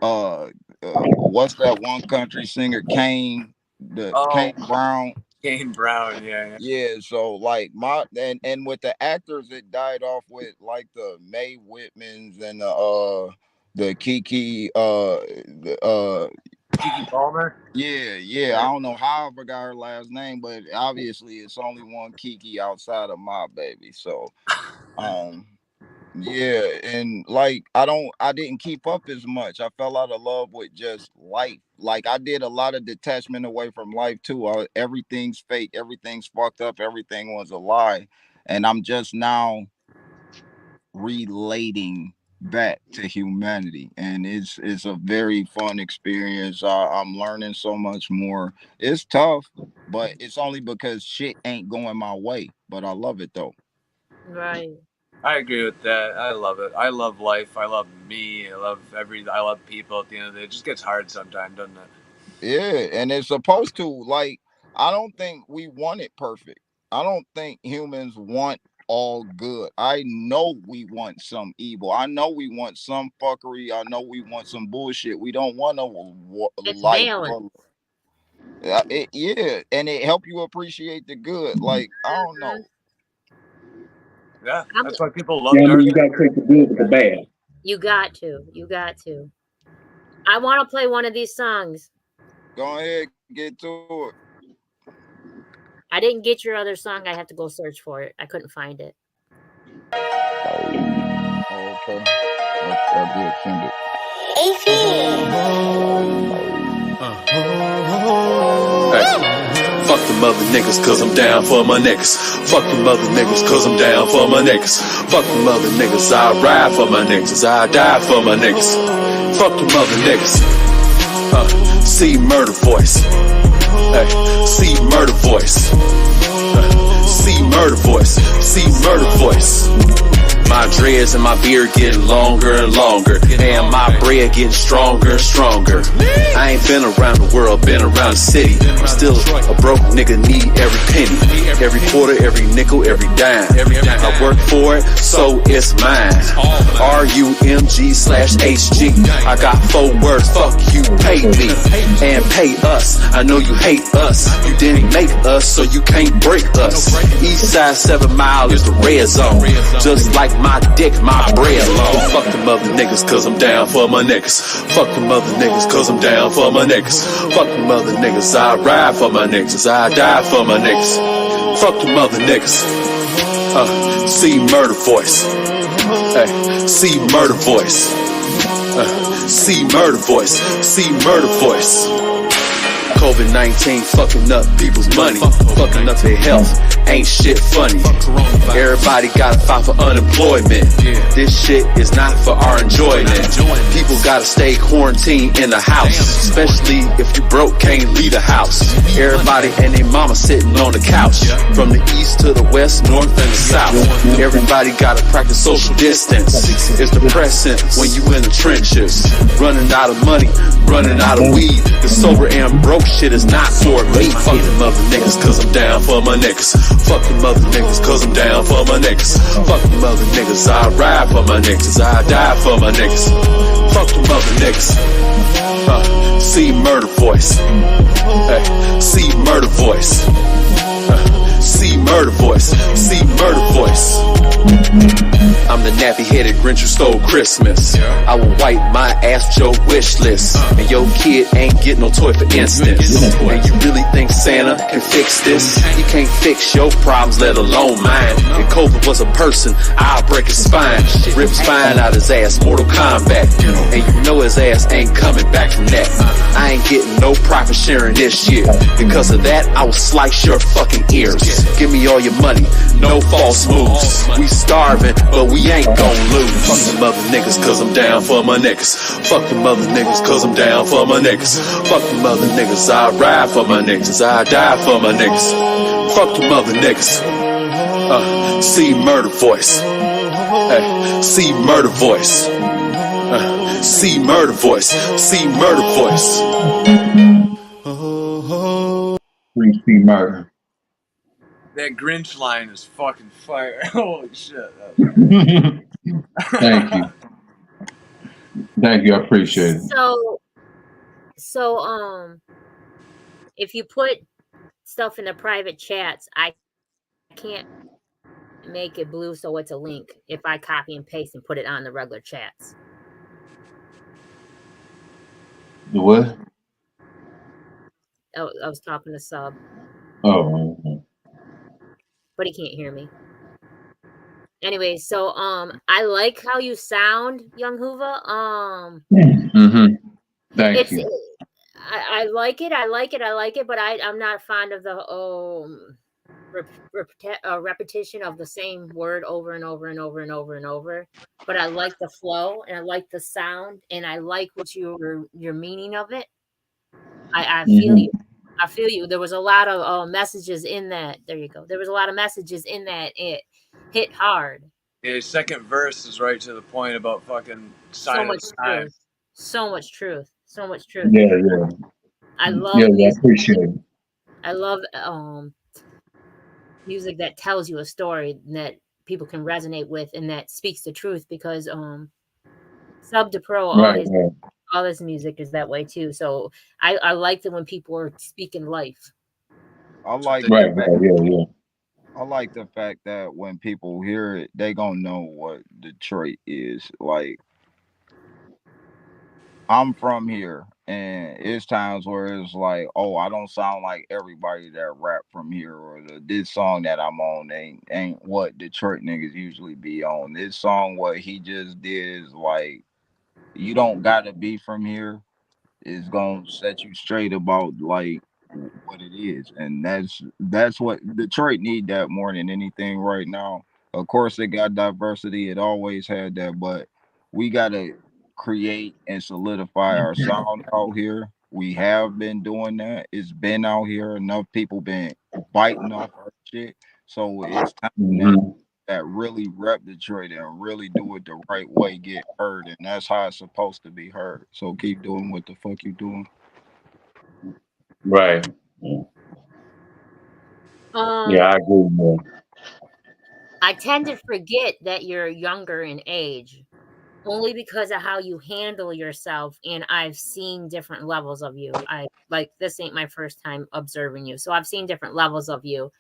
what's that one country singer, Kane Brown. Kane Brown, yeah. So like and with the actors, it died off with like the Mae Whitmans and the Kiki Kiki Palmer. Yeah. I don't know how I forgot her last name, but obviously it's only one Kiki outside of my baby. So yeah, and like I didn't keep up as much. I fell out of love with just life. Like I did a lot of detachment away from life too. Everything's fake, everything's fucked up, everything was a lie. And I'm just now relating back to humanity. And it's a very fun experience. I'm learning so much more. It's tough, but it's only because shit ain't going my way. But I love it though. Right. I agree with that. I love it. I love life. I love me. I love people at the end of the day. It just gets hard sometimes, doesn't it? Yeah, and it's supposed to. Like, I don't think we want it perfect. I don't think humans want all good. I know we want some evil. I know we want some fuckery. I know we want some bullshit. We don't want to life. Yeah, and it help you appreciate the good. Like, I don't know. Yeah, that's why people love you got to take the good with the bad. You got to. I want to play one of these songs. Go ahead, get to it. I didn't get your other song. I have to go search for it. I couldn't find it. Okay. I did send it. them other niggas, cause I'm down for my niggas. Fuck them other niggas, cause I'm down for my niggas. Fuck them other niggas, I ride for my niggas, I die for my niggas. Fuck them other niggas. See murder voice. Hey, see murder voice. See murder voice. See murder voice. My dreads and my beard getting longer and longer, and my bread getting stronger and stronger. I ain't been around the world, been around the city. I'm still a broke nigga, need every penny, every quarter, every nickel, every dime. I work for it, so it's mine. RUMG/HG. I got 4 words, fuck you, pay me and pay us. I know you hate us, you didn't make us, so you can't break us. East side 7 Mile is the red zone, just like my dick, my bread long. Fuck them other niggas, cause I'm down for my niggas. Fuck them other niggas, cause I'm down for my niggas. Fuck them other niggas, I ride for my niggas, I die for my niggas. Fuck them other niggas. See murder voice. Hey, see murder voice. See murder voice. See murder voice. COVID-19 fucking up people's money, fucking up their health. Ain't shit funny. Everybody gotta file for unemployment. This shit is not for our enjoyment. People gotta stay quarantined in the house, especially if you broke, can't leave the house. Everybody and their mama sitting on the couch, from the east to the west, north and the south. Everybody gotta practice social distance. It's depressing when you in the trenches, running out of money, running out of weed. The sober and broke shit is not for me. Fuck them other niggas, cause I'm down for my niggas. Fuck them other niggas, cause I'm down for my niggas. Fuck them other niggas, I ride for my niggas, I die for my niggas. Fuck them other niggas. See murder voice. Hey, see murder voice. See murder voice. See murder voice. I'm the nappy-headed Grinch who stole Christmas. I will wipe my ass with your wish list, and your kid ain't get no toy for instance. And you really think Santa can fix this? He can't fix your problems, let alone mine. If COVID was a person, I'll break his spine, rip spine out his ass, Mortal Kombat. And you know his ass ain't coming back from that. I ain't getting no profit sharing this year. Because of that, I will slice your fucking ears. Give me all your money, no false moves. We starving, but we ain't gon' lose. Fuck them other niggas, cause I'm down for my niggas. Fuck them other niggas, cause I'm down for my niggas. Fuck them other niggas, I ride for my niggas, I die for my niggas. Fuck them other niggas. See murder voice. Hey, see murder voice. See murder voice. See murder voice. Free see murder. That Grinch line is fucking fire. Holy shit. Thank you. Thank you. I appreciate it. So, if you put stuff in the private chats, I can't make it blue so it's a link if I copy and paste and put it on the regular chats. The what? I was talking to Sub. Oh, okay. But he can't hear me. Anyway, so I like how you sound, Young Hoova. Thank you. I like it, but I'm not fond of the repetition of the same word over and over and over and over and over. But I like the flow, and I like the sound, and I like what your meaning of it. I feel you. I feel you. There was a lot of messages in that. There you go. There was a lot of messages in that. It hit hard. Yeah, his second verse is right to the point about fucking so much truth. So much truth. So much truth. Yeah. I love I appreciate it. I love music that tells you a story that people can resonate with and that speaks the truth, because Sub to P.R.O, all this music is that way too. So I like it when people are speaking life. I like yeah. I like the fact that when people hear it, they gonna know what Detroit is. Like, I'm from here, and it's times where it's like, oh, I don't sound like everybody that rap from here, or this song that I'm on ain't what Detroit niggas usually be on. This song, what he just did is like, you don't gotta be from here. It's gonna set you straight about like what it is, and that's what Detroit need that more than anything right now. Of course, it got diversity; it always had that, but we gotta create and solidify our sound out here. We have been doing that. It's been out here. Enough people been biting off our shit. So it's time that really rep Detroit and really do it the right way, get heard, and that's how it's supposed to be heard. So keep doing what the fuck you doing. Right. Yeah, I agree, man. I tend to forget that you're younger in age only because of how you handle yourself, and I've seen different levels of you. This ain't my first time observing you, so I've seen different levels of you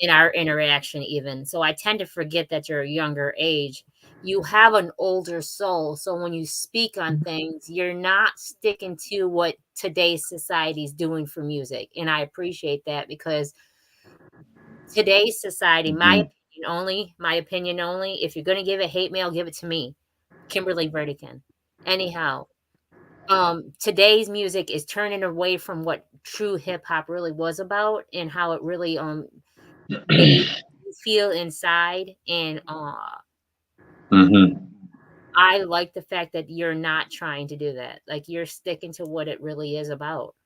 in our interaction even. So I tend to forget that you're a younger age. You have an older soul, so when you speak on things, you're not sticking to what today's society is doing for music, and I appreciate that, because today's society, my opinion only, if you're going to give a hate mail, give it to me, Kimberly Vertican. Anyhow, today's music is turning away from what true hip-hop really was about and how it really made you feel inside. And I like the fact that you're not trying to do that. Like, you're sticking to what it really is about.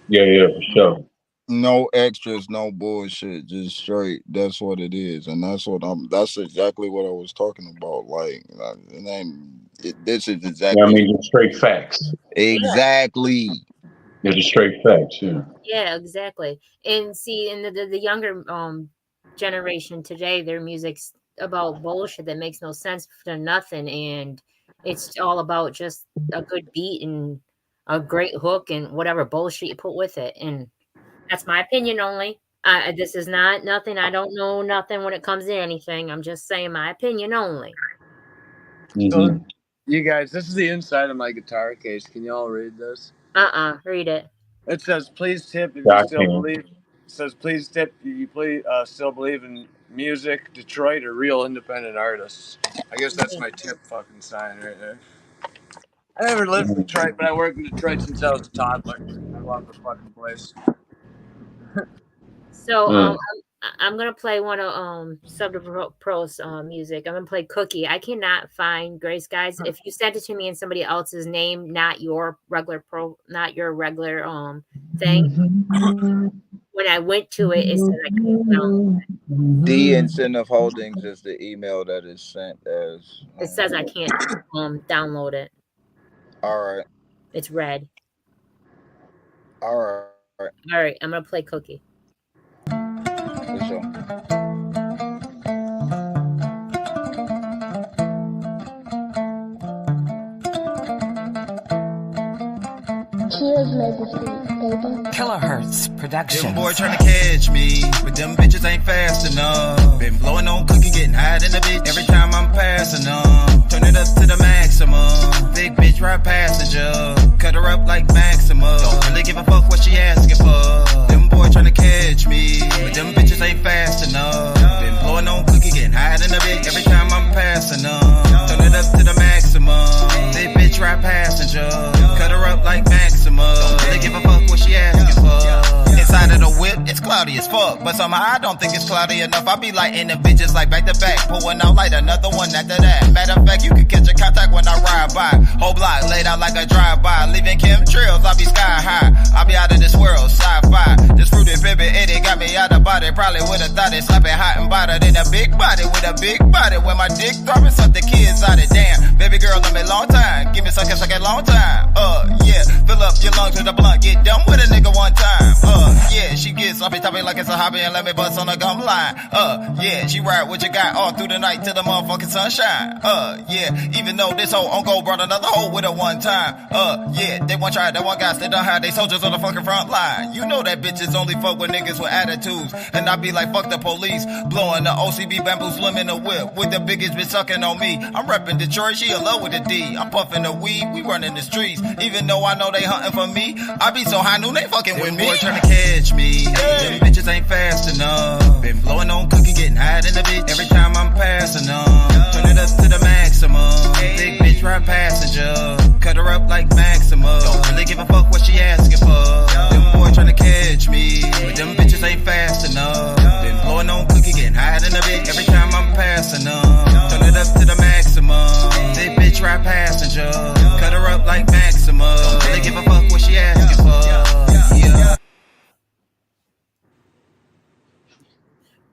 Yeah, for sure. No extras, no bullshit, just straight. That's what it is, and that's exactly what I was talking about. Like, this is exactly. Yeah, I mean, just straight facts. Exactly. Yeah, just straight facts. Yeah. Yeah, exactly. And see, in the younger generation today, their music's about bullshit that makes no sense for nothing, and it's all about just a good beat and a great hook and whatever bullshit you put with it. And that's my opinion only. This is not nothing. I don't know nothing when it comes to anything. I'm just saying my opinion only. So, you guys, this is the inside of my guitar case. Can you all read this? Read it. It says, "Please tip if you still believe." It says, "Please tip if you still believe in music, Detroit, or real independent artists." I guess that's my tip fucking sign right there. I never lived in Detroit, but I worked in Detroit since I was a toddler. I love the fucking place. So I'm gonna play one of Sub to Pro's music. I'm gonna play Cookie. I cannot find Grace, guys. If you sent it to me in somebody else's name, not your regular thing. When I went to it, it said I couldn't download it. D Incentive Holdings is the email that is sent as. It says I can't download it. All right. It's red. All right. I'm gonna play Cookie. For sure. Kilohertz Productions. Them boy tryna catch me, but them bitches ain't fast enough. Been blowing on Cookie, getting high in the bitch every time I'm passing them. Turn it up to the maximum. Big bitch ride passenger, cut her up like Maxima. Don't really give a fuck what she asking for. Them boy tryna catch me, but them bitches ain't fast enough. Been blowing on Cookie, getting high in the bitch every time I'm passing them. Turn it up to the maximum. Big bitch ride passenger, cut her up like Maxima. Don't really give a fuck what she asking for. Inside of the whip, it's cloudy as fuck, but somehow I don't think it's cloudy enough. I be lighting the bitches like back to back, pulling out like another one after that. Matter of fact, you can catch a contact when I ride by. Whole block laid out like a drive-by, leaving chemtrails, I be sky high. I be out of this world, sci-fi. This fruity baby, it got me out of body. Probably would've thought it slapping hot and bothered in a big body with a big body. When my dick throbbing, suck the kids out it. Damn, baby girl, let me long time. Give me suck it long time. Yeah, fill up your lungs with a blunt. Get done with a nigga one time. Yeah, she gets sloppy toppy like it's a hobby and let me bust on the gum line. Yeah, she ride what you got all through the night till the motherfucking sunshine. Yeah, even though this hoe on gold brought another hoe with her one time. Yeah, they want try, they want guys, they don't have they soldiers on the fucking front line. You know that bitches only fuck with niggas with attitudes. And I be like, fuck the police. Blowing the OCB bamboo slim in the whip with the biggest bitch sucking on me. I'm repping Detroit, she in love with the D. I'm puffing the weed, we running the streets. Even though I know they hunting for me, I be so high noon they fucking with me. Boy trying to catch me. Them bitches ain't fast enough. Been blowing on Cookie, getting high in the bitch every time I'm passing them. Turn it up to the maximum. Big bitch ride passenger, cut her up like Maxima. Don't really give a fuck what she asking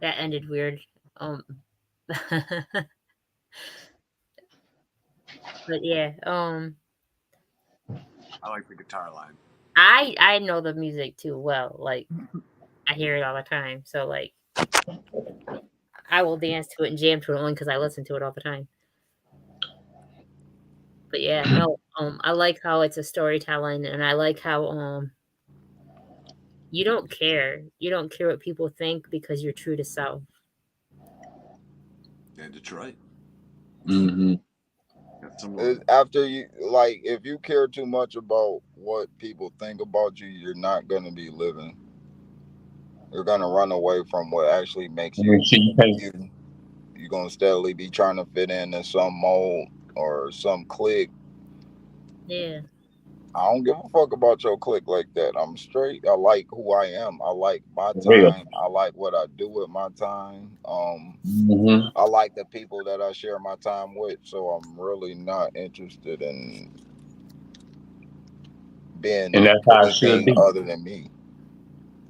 that ended weird. But yeah, I like the guitar line. I know the music too well. Like I hear it all the time. So like I will dance to it and jam to it only because I listen to it all the time. But yeah, no, I like how it's a storytelling, and I like how you don't care. You don't care what people think because you're true to self. Yeah, Detroit. Mm-hmm. After you, like, if you care too much about what people think about you, you're not gonna be living. You're gonna run away from what actually makes you. You're gonna steadily be trying to fit in some mold or some clique. Yeah. I don't give a fuck about your clique like that. I'm straight. I like who I am. I like my time. I like what I do with my time. I like the people that I share my time with. So I'm really not interested in being And that's how it should anything be. other than me.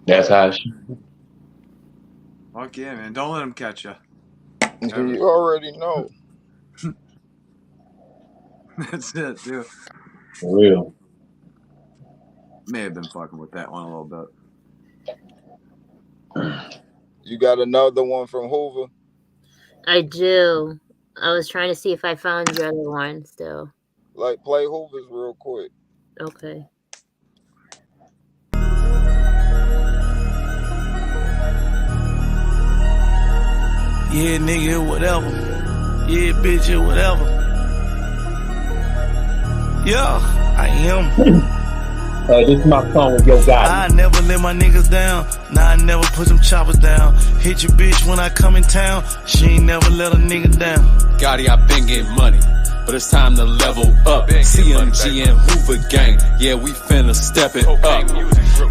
That's how it should be. Fuck yeah, man! Don't let them catch you. You already know. That's it, dude. For real. May have been fucking with that one a little bit. You got another one from Hoova? I do. I was trying to see if I found your other one still. Like, play Hoover's real quick. Okay. Yeah, nigga, whatever. Yeah, bitch, whatever. Yeah, I am. This is my song with Yo Gotti. I never let my niggas down. Nah, I never put them choppers down. Hit your bitch when I come in town. She ain't never let a nigga down. Gotti, I been getting money, but it's time to level up. CMG and Hoover gang, yeah, we finna step it up.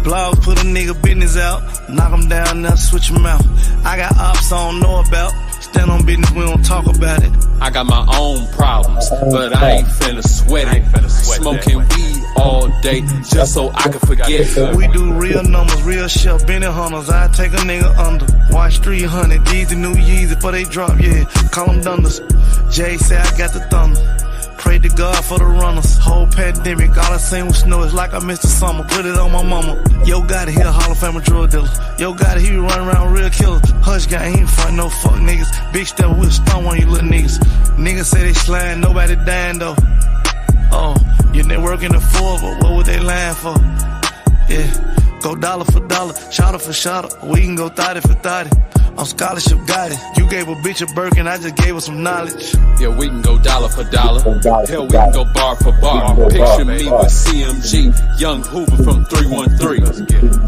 Blogs put a nigga business out. Knock him down, now switch him out. I got ops I don't know about. Stand on business, we don't talk about it. I got my own problems, but I ain't finna sweat it. Smoking weed all day just so I can forget. We do real numbers, real shelf, Benny Hunters. I take a nigga under. Watch 300, these the new Yeezy before they drop, yeah. Call them Dunders. Jay say I got the thunder. Pray to God for the runners. Whole pandemic, all I seen was snow. It's like I missed the summer. Put it on my mama. Yo Gotti, he a Hall of Fame drug dealer. Yo Gotti, he be running around real killers. Hush guy, he ain't fighting no fuck niggas. Big step, we'll stun on you little niggas. Niggas say they slime, nobody dying though. Oh, your network in the four, but what would they lying for? Yeah, go dollar for dollar, shotter for shotter. We can go 30 for 30. I'm scholarship guided. You gave a bitch a Birkin, I just gave her some knowledge. Yeah, we can go dollar for dollar. Hell, we can go bar for bar. Picture me with CMG, young Hoover from 313.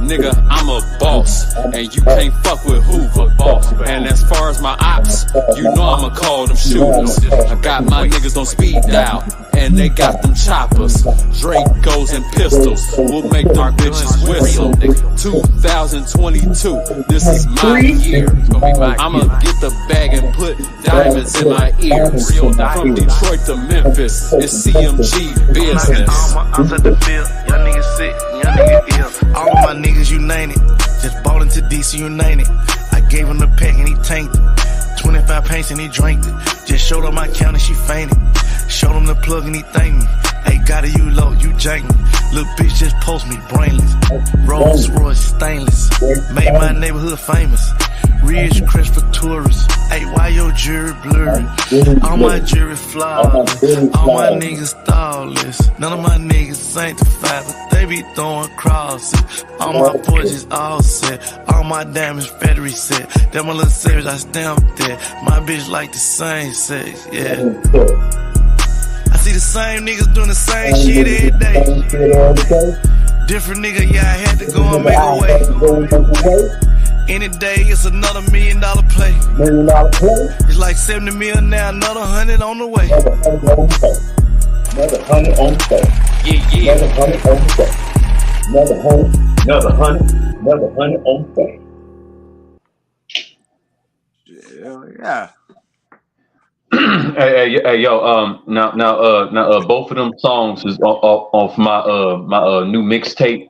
Nigga, I'm a boss, and you can't fuck with Hoover. And as far as my ops, you know I'ma call them shooters. I got my niggas on speed dial, and they got them choppers. Dracos and pistols will make our bitches whistle. 2022, this is my year. I'ma get the bag and put diamonds in my ears. From Detroit to Memphis, it's CMG business. I'm at the field, y'all niggas sick, y'all niggas ill. All of my niggas, you name it. Just bought into DC, you name it. I gave him the pack and he tanked it. 25 pints and he drank it. Just showed up my count and she fainted. Showed him the plug and he thanked me. Hey, got it, you low, you jank me. Little bitch just post me, brainless. Rolls Royce, stainless. Made my neighborhood famous. Ridge crest for tourists. Hey, why your jury blurry? All my jury flawless. All my niggas thoughtless. None of my niggas sanctified, but they be throwing crosses. All my boys is all set. All my diamonds federally set. That my little savage, I stamped that. My bitch like the same sex, yeah. I see the same niggas doing the same shit every day. Different nigga, yeah, I had to go and make a way. Any day, it's another $1 million play. It's like 70 mil now, another 100 on the way. Another 100 on the way. Yeah. Another 100 on the way. Another 100 on the way. Yeah. Hey, yo, now, both of them songs is off my new mixtape,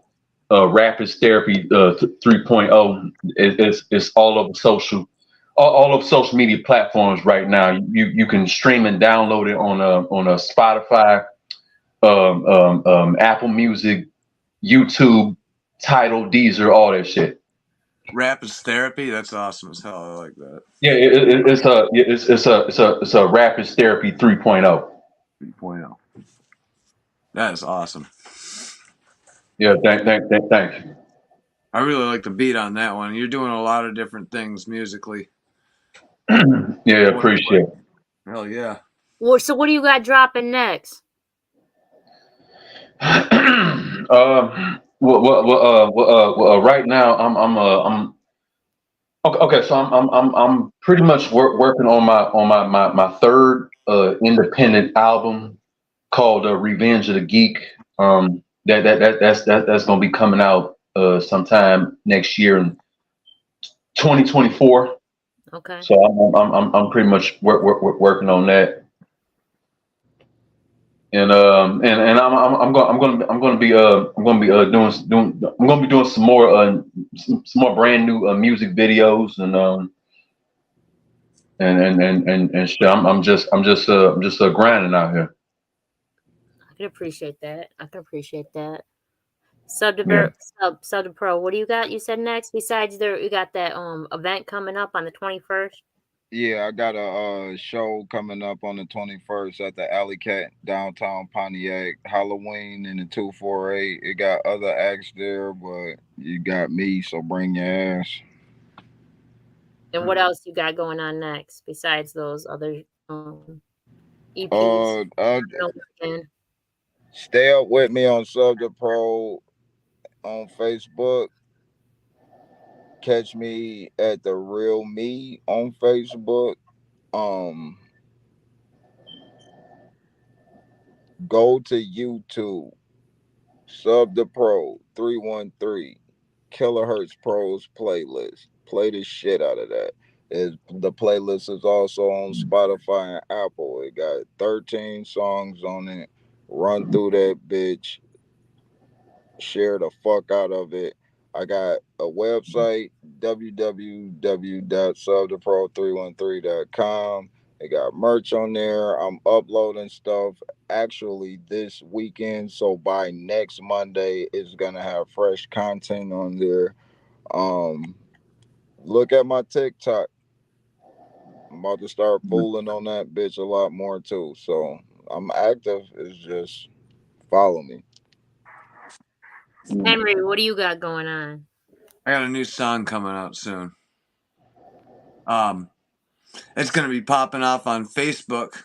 Rappers Therapy 3.0. It's all over social. all of social media platforms right now. You can stream and download it on a Spotify, Apple Music, YouTube, Tidal, Deezer, all that shit. Rap is therapy. That's awesome as hell. I like that. Yeah, it's a Rap is Therapy 3.0. 3.0. That is awesome. Yeah, thank you. I really like the beat on that one. You're doing a lot of different things musically. Yeah, appreciate it. Hell yeah. Well, so what do you got dropping next? Right now I'm okay. So I'm pretty much working on my third independent album called Revenge of the Geek. That's gonna be coming out sometime next year in 2024. Okay. So I'm pretty much working on that. And I'm gonna be doing some more brand new music videos and shit. I'm just grinding out here. I can appreciate that. Yeah. Sub to Pro. What do you got? You said next. Besides there, you got that event coming up on the 21st. Yeah, I got a show coming up on the 21st at the Alley Cat downtown Pontiac. Halloween in the 248. It got other acts there, but you got me, so bring your ass. And what else you got going on next besides those other EPs? Stay up with me on Sub to Pro on Facebook. Catch me at The Real Me on Facebook. Go to YouTube. Sub the Pro 313 Kilohertz Pros playlist. Play the shit out of that. The playlist is also on Spotify and Apple. It got 13 songs on it. Run through that bitch. Share the fuck out of it. I got a website, www.subthepro313.com. It got merch on there. I'm uploading stuff actually this weekend. So by next Monday, it's gonna have fresh content on there. Look at my TikTok. I'm about to start fooling on that bitch a lot more too. So I'm active. It's just follow me. Henry, what do you got going on? I got a new song coming out soon. It's gonna be popping off on Facebook.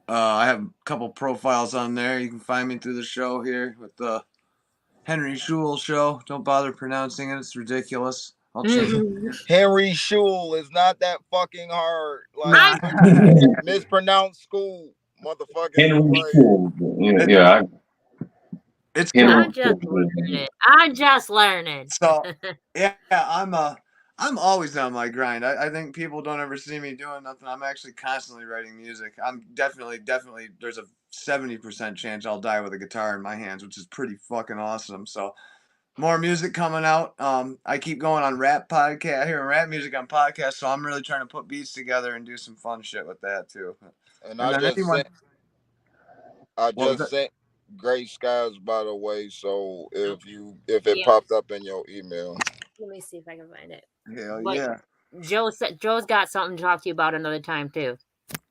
I have a couple profiles on there. You can find me through the show here with the Henry Schul Show. Don't bother pronouncing it; it's ridiculous. I'll change it. Henry Schul is not that fucking hard. Like mispronounced school, motherfucker. Henry Schul. Yeah. It's cool. I'm just learning. So yeah, I'm always on my grind. I think people don't ever see me doing nothing. I'm actually constantly writing music. I'm definitely there's a 70% chance I'll die with a guitar in my hands, which is pretty fucking awesome. So more music coming out. I keep going on rap podcast, hearing rap music on podcasts, so I'm really trying to put beats together and do some fun shit with that too. And I just sent Gray Skies, by the way. So if it popped up in your email, let me see if I can find it. Hell yeah. Joe's got something to talk to you about another time too.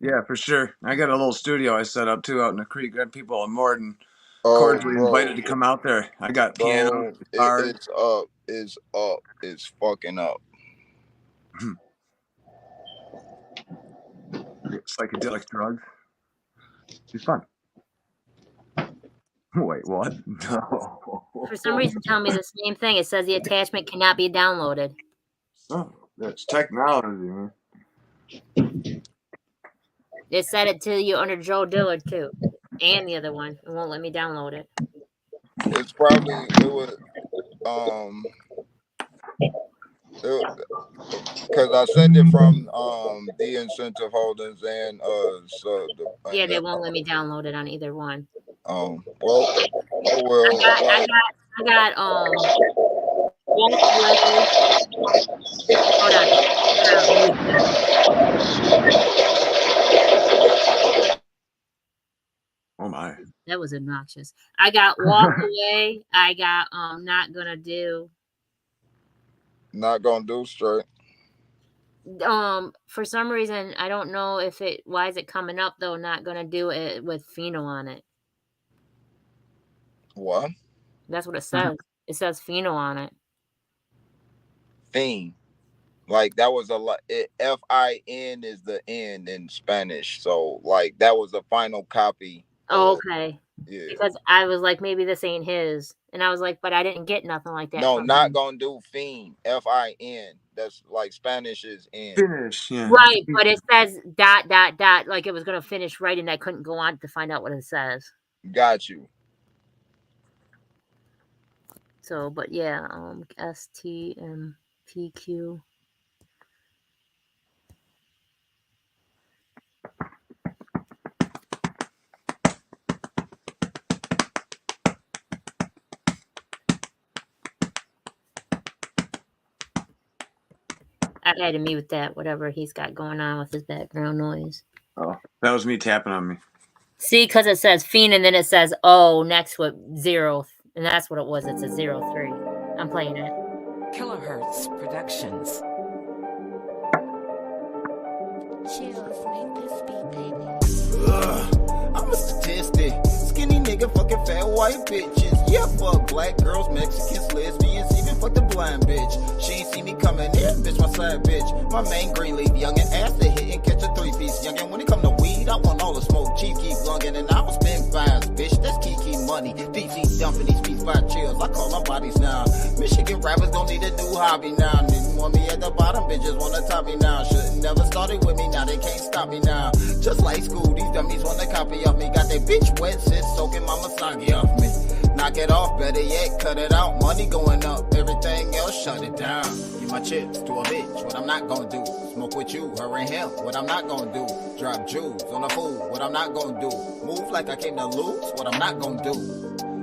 Yeah, for sure. I got a little studio I set up too out in the creek. Got people in Morden cordially invited to come out there. I got piano, guitar. It's up. It's fucking up. Psychedelic drugs. It's fun. Wait, what? No. For some reason, tell me the same thing. It says the attachment cannot be downloaded. Oh, that's technology, man. It said it to you under Joe Dillard too, and the other one. It won't let me download it. It's probably because I sent it from the Incentive Holdings and yeah, they won't let me download it on either one. Well, I got hold on. That was obnoxious. I got walk away. I got not gonna do. Not gonna do straight. For some reason I don't know if it why is it coming up though, not gonna do it with Pheno on it. What? That's what it says. It says Pheno on it. Fiend. Like that was a lot. Fin is the end in Spanish, so like that was the final copy. Oh, okay. Yeah. Because I was like, maybe this ain't his, and I was like, but I didn't get nothing like that. No, from not him. gonna do fiend. Fin. That's like Spanish is in. Finish, yeah. Right, but it says ... like it was gonna finish right, and I couldn't go on to find out what it says. Got you. So, but yeah, STMPQ. I had to mute that, whatever he's got going on with his background noise. Oh, that was me tapping on me. See, because it says Fiend and then it says O next with 0, and that's what it was. It's a 03. I'm playing it. Kilohertz Productions. Chills, make this beat, baby. I'm a statistic. Skinny nigga fucking fat white bitches. Yeah, fuck black girls, Mexicans, lesbians, even fuck the blind bitch. She ain't see me coming in, bitch, my side bitch. My main green leaf, youngin' ass to hit and catch a 3-piece. Youngin', when it come to weed, I want all the smoke. Chief keep lungin' and I will spend fines, bitch. That's Kiki money. DC dumping these beats by chills. I call them bodies now. Michigan rappers don't need a new hobby now. Didn't want me at the bottom, bitches wanna top me now. Shouldn't never started with me, now they can't stop me now. Just like school, these dummies wanna copy of me. Got that bitch wet, sis, soaking my Masagi off me. Knock it off, better yet, cut it out. Money going up, everything else shut it down. Give my chips to a bitch, what I'm not gonna do. Smoke with you, her and him, what I'm not gonna do. Drop jewels on a fool, what I'm not gonna do. Move like I came to lose, what I'm not gonna do.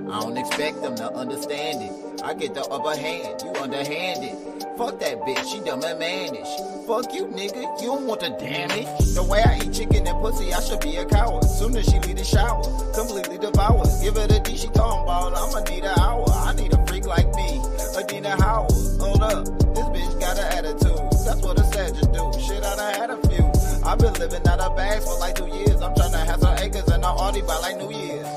I don't expect them to understand it. I get the upper hand, you underhanded. Fuck that bitch, she dumb and mannish. Fuck you, nigga, you don't want the damage. The way I eat chicken and pussy, I should be a coward. Soon as she leave the shower, completely devoured. Give her the D, she talking about, I'ma need an hour. I need a freak like me, Adina Howard. Hold up, this bitch got an attitude. That's what a Sagittarius do. Shit, I done had a few. I've been living out of bags for like 2 years. I'm trying to have some acres and an Audi by like New Year's.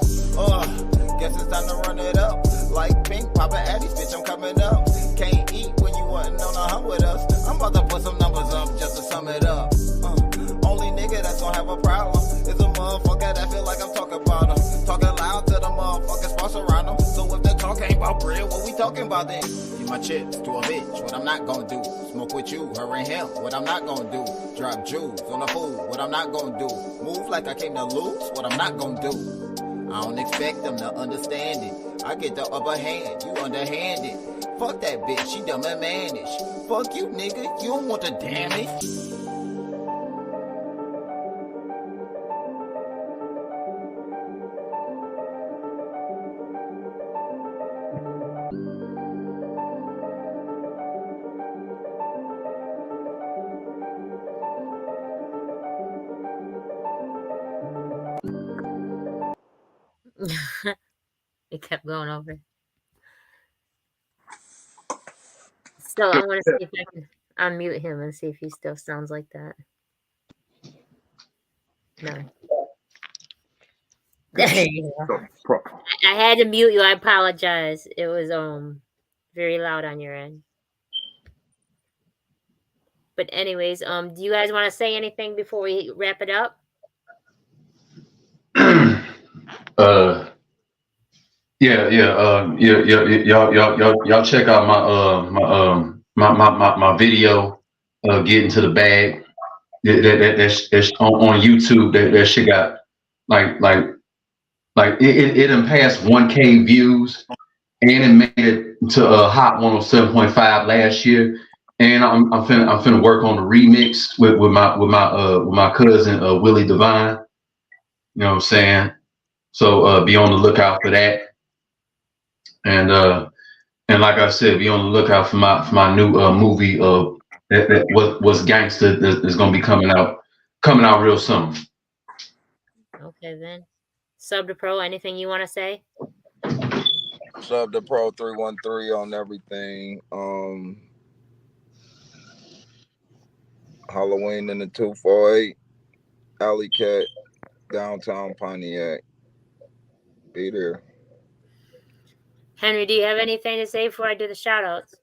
Guess it's time to run it up. Like Pink, Papa Addies, bitch, I'm coming up. Can't eat when you wasn't on a hunt with us. I'm about to put some numbers up just to sum it up. Only nigga that's gonna have a problem is a motherfucker that feel like I'm talking about him. Talking loud to the motherfuckers spots around them. So if the talk ain't about bread, what we talking about then? Give my chips to a bitch, what I'm not gonna do. Smoke with you, her and him, what I'm not gonna do. Drop jewels on a fool, what I'm not gonna do. Move like I came to lose, what I'm not gonna do. I don't expect them to understand it. I get the upper hand, you underhanded. Fuck that bitch, she dumb and mannish. Fuck you, nigga, you don't want the damage. It kept going over. So I want to see if I can unmute him and see if he still sounds like that. No. There you go. I had to mute you. I apologize. It was very loud on your end. But anyways, do you guys want to say anything before we wrap it up? Y'all check out my video, getting to the bag. That's on YouTube. That shit got like it done passed 1K views, and it made it to Hot 107.5 last year. And I'm finna work on the remix with my cousin Willie Divine. You know what I'm saying? So be on the lookout for that. And like I said, be on the lookout for my new movie that was Gangsta that's gonna be coming out real soon. Okay then. Sub to Pro, anything you want to say? Sub to Pro 313 on everything. Halloween in the 248, Alley Cat, downtown Pontiac. Be there. Henry, do you have anything to say before I do the shout outs?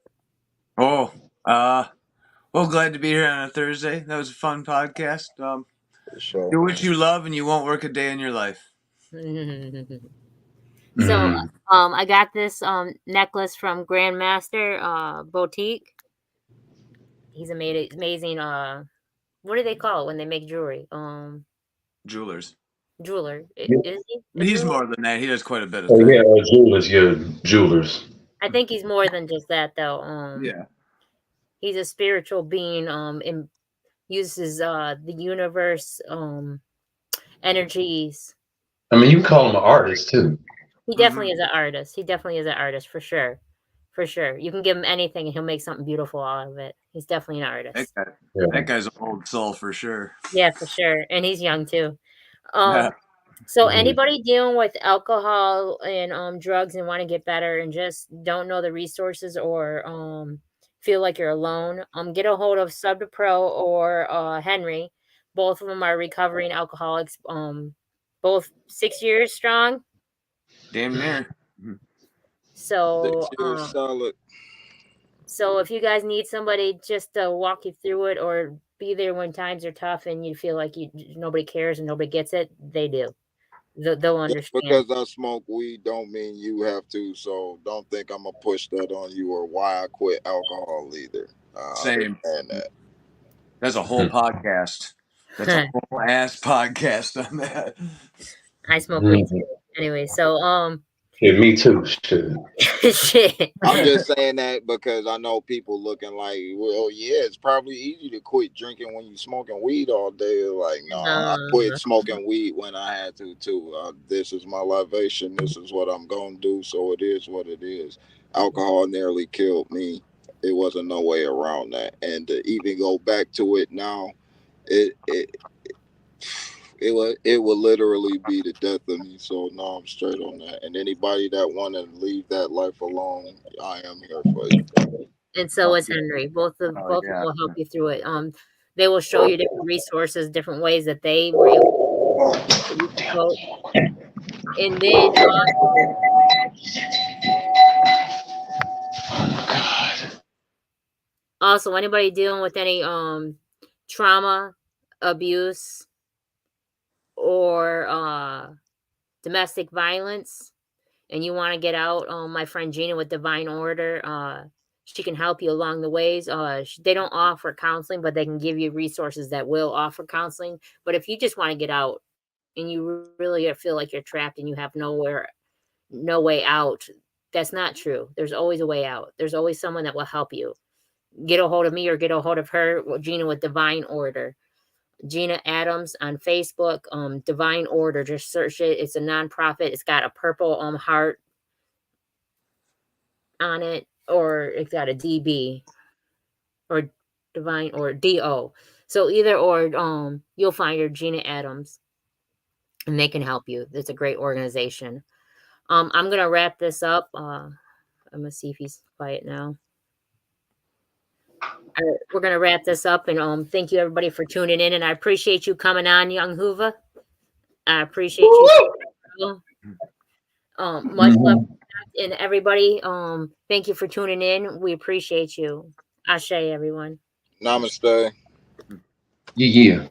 Oh, well, glad to be here on a Thursday. That was a fun podcast. For sure. Do what you love and you won't work a day in your life. So, I got this necklace from Grandmaster Boutique. He's amazing. What do they call it when they make jewelry? Jewelers. Jeweler. Yeah. Is he? He's more than that. He does quite a bit of Oh things. yeah, jewelers. Yeah, jewelers. I think he's more than just that, though. Yeah. He's a spiritual being. Uses the universe energies. I mean, you can call him an artist too. He definitely is an artist. He definitely is an artist for sure. For sure. You can give him anything and he'll make something beautiful out of it. He's definitely an artist. That guy's an old soul for sure. Yeah, for sure. And he's young too. Yeah. So anybody dealing with alcohol and drugs and want to get better and just don't know the resources or feel like you're alone, get a hold of Sub to Pro or Henry. Both of them are recovering alcoholics. Both 6 years strong. Damn near. So 6 years solid. So if you guys need somebody just to walk you through it or be there when times are tough and you feel like nobody cares and nobody gets it, they do. They'll understand. Just because I smoke weed don't mean you have to. So don't think I'm gonna push that on you or why I quit alcohol either. Same. That. That's a whole podcast. That's a whole ass podcast on that. I smoke weed too. Anyway, so yeah, me too. Shit. I'm just saying that because I know people looking like, well, yeah, it's probably easy to quit drinking when you smoking weed all day. Like, no, I quit smoking weed when I had to too. This is my libation. This is what I'm gonna do. So it is what it is. Alcohol nearly killed me. It wasn't no way around that. And to even go back to it now, it will literally be the death of me. So no, I'm straight on that. And anybody that want to leave that life alone, I am here for you. And so is Henry. Both of them will help you through it. They will show you different resources, different ways that they were able to go. And then also anybody dealing with any trauma, abuse, or domestic violence and you want to get out, my friend Gina with Divine Order, she can help you along the ways. They don't offer counseling, but they can give you resources that will offer counseling. But if you just want to get out and you really feel like you're trapped and you have no way out, that's not true. There's always a way out. There's always someone that will help you. Get a hold of me or get a hold of her, Gina with Divine Order. Gina Adams on Facebook, Divine Order. Just search it. It's a nonprofit. It's got a purple heart on it, or it's got a DB or Divine or DO. So either or, you'll find your Gina Adams, and they can help you. It's a great organization. I'm gonna wrap this up. I'm gonna see if he's quiet now. We're going to wrap this up and thank you everybody for tuning in and I appreciate you coming on, young Hoova. I appreciate you. Much love and everybody. Thank you for tuning in. We appreciate you. Ashe, everyone. Namaste. Yeah.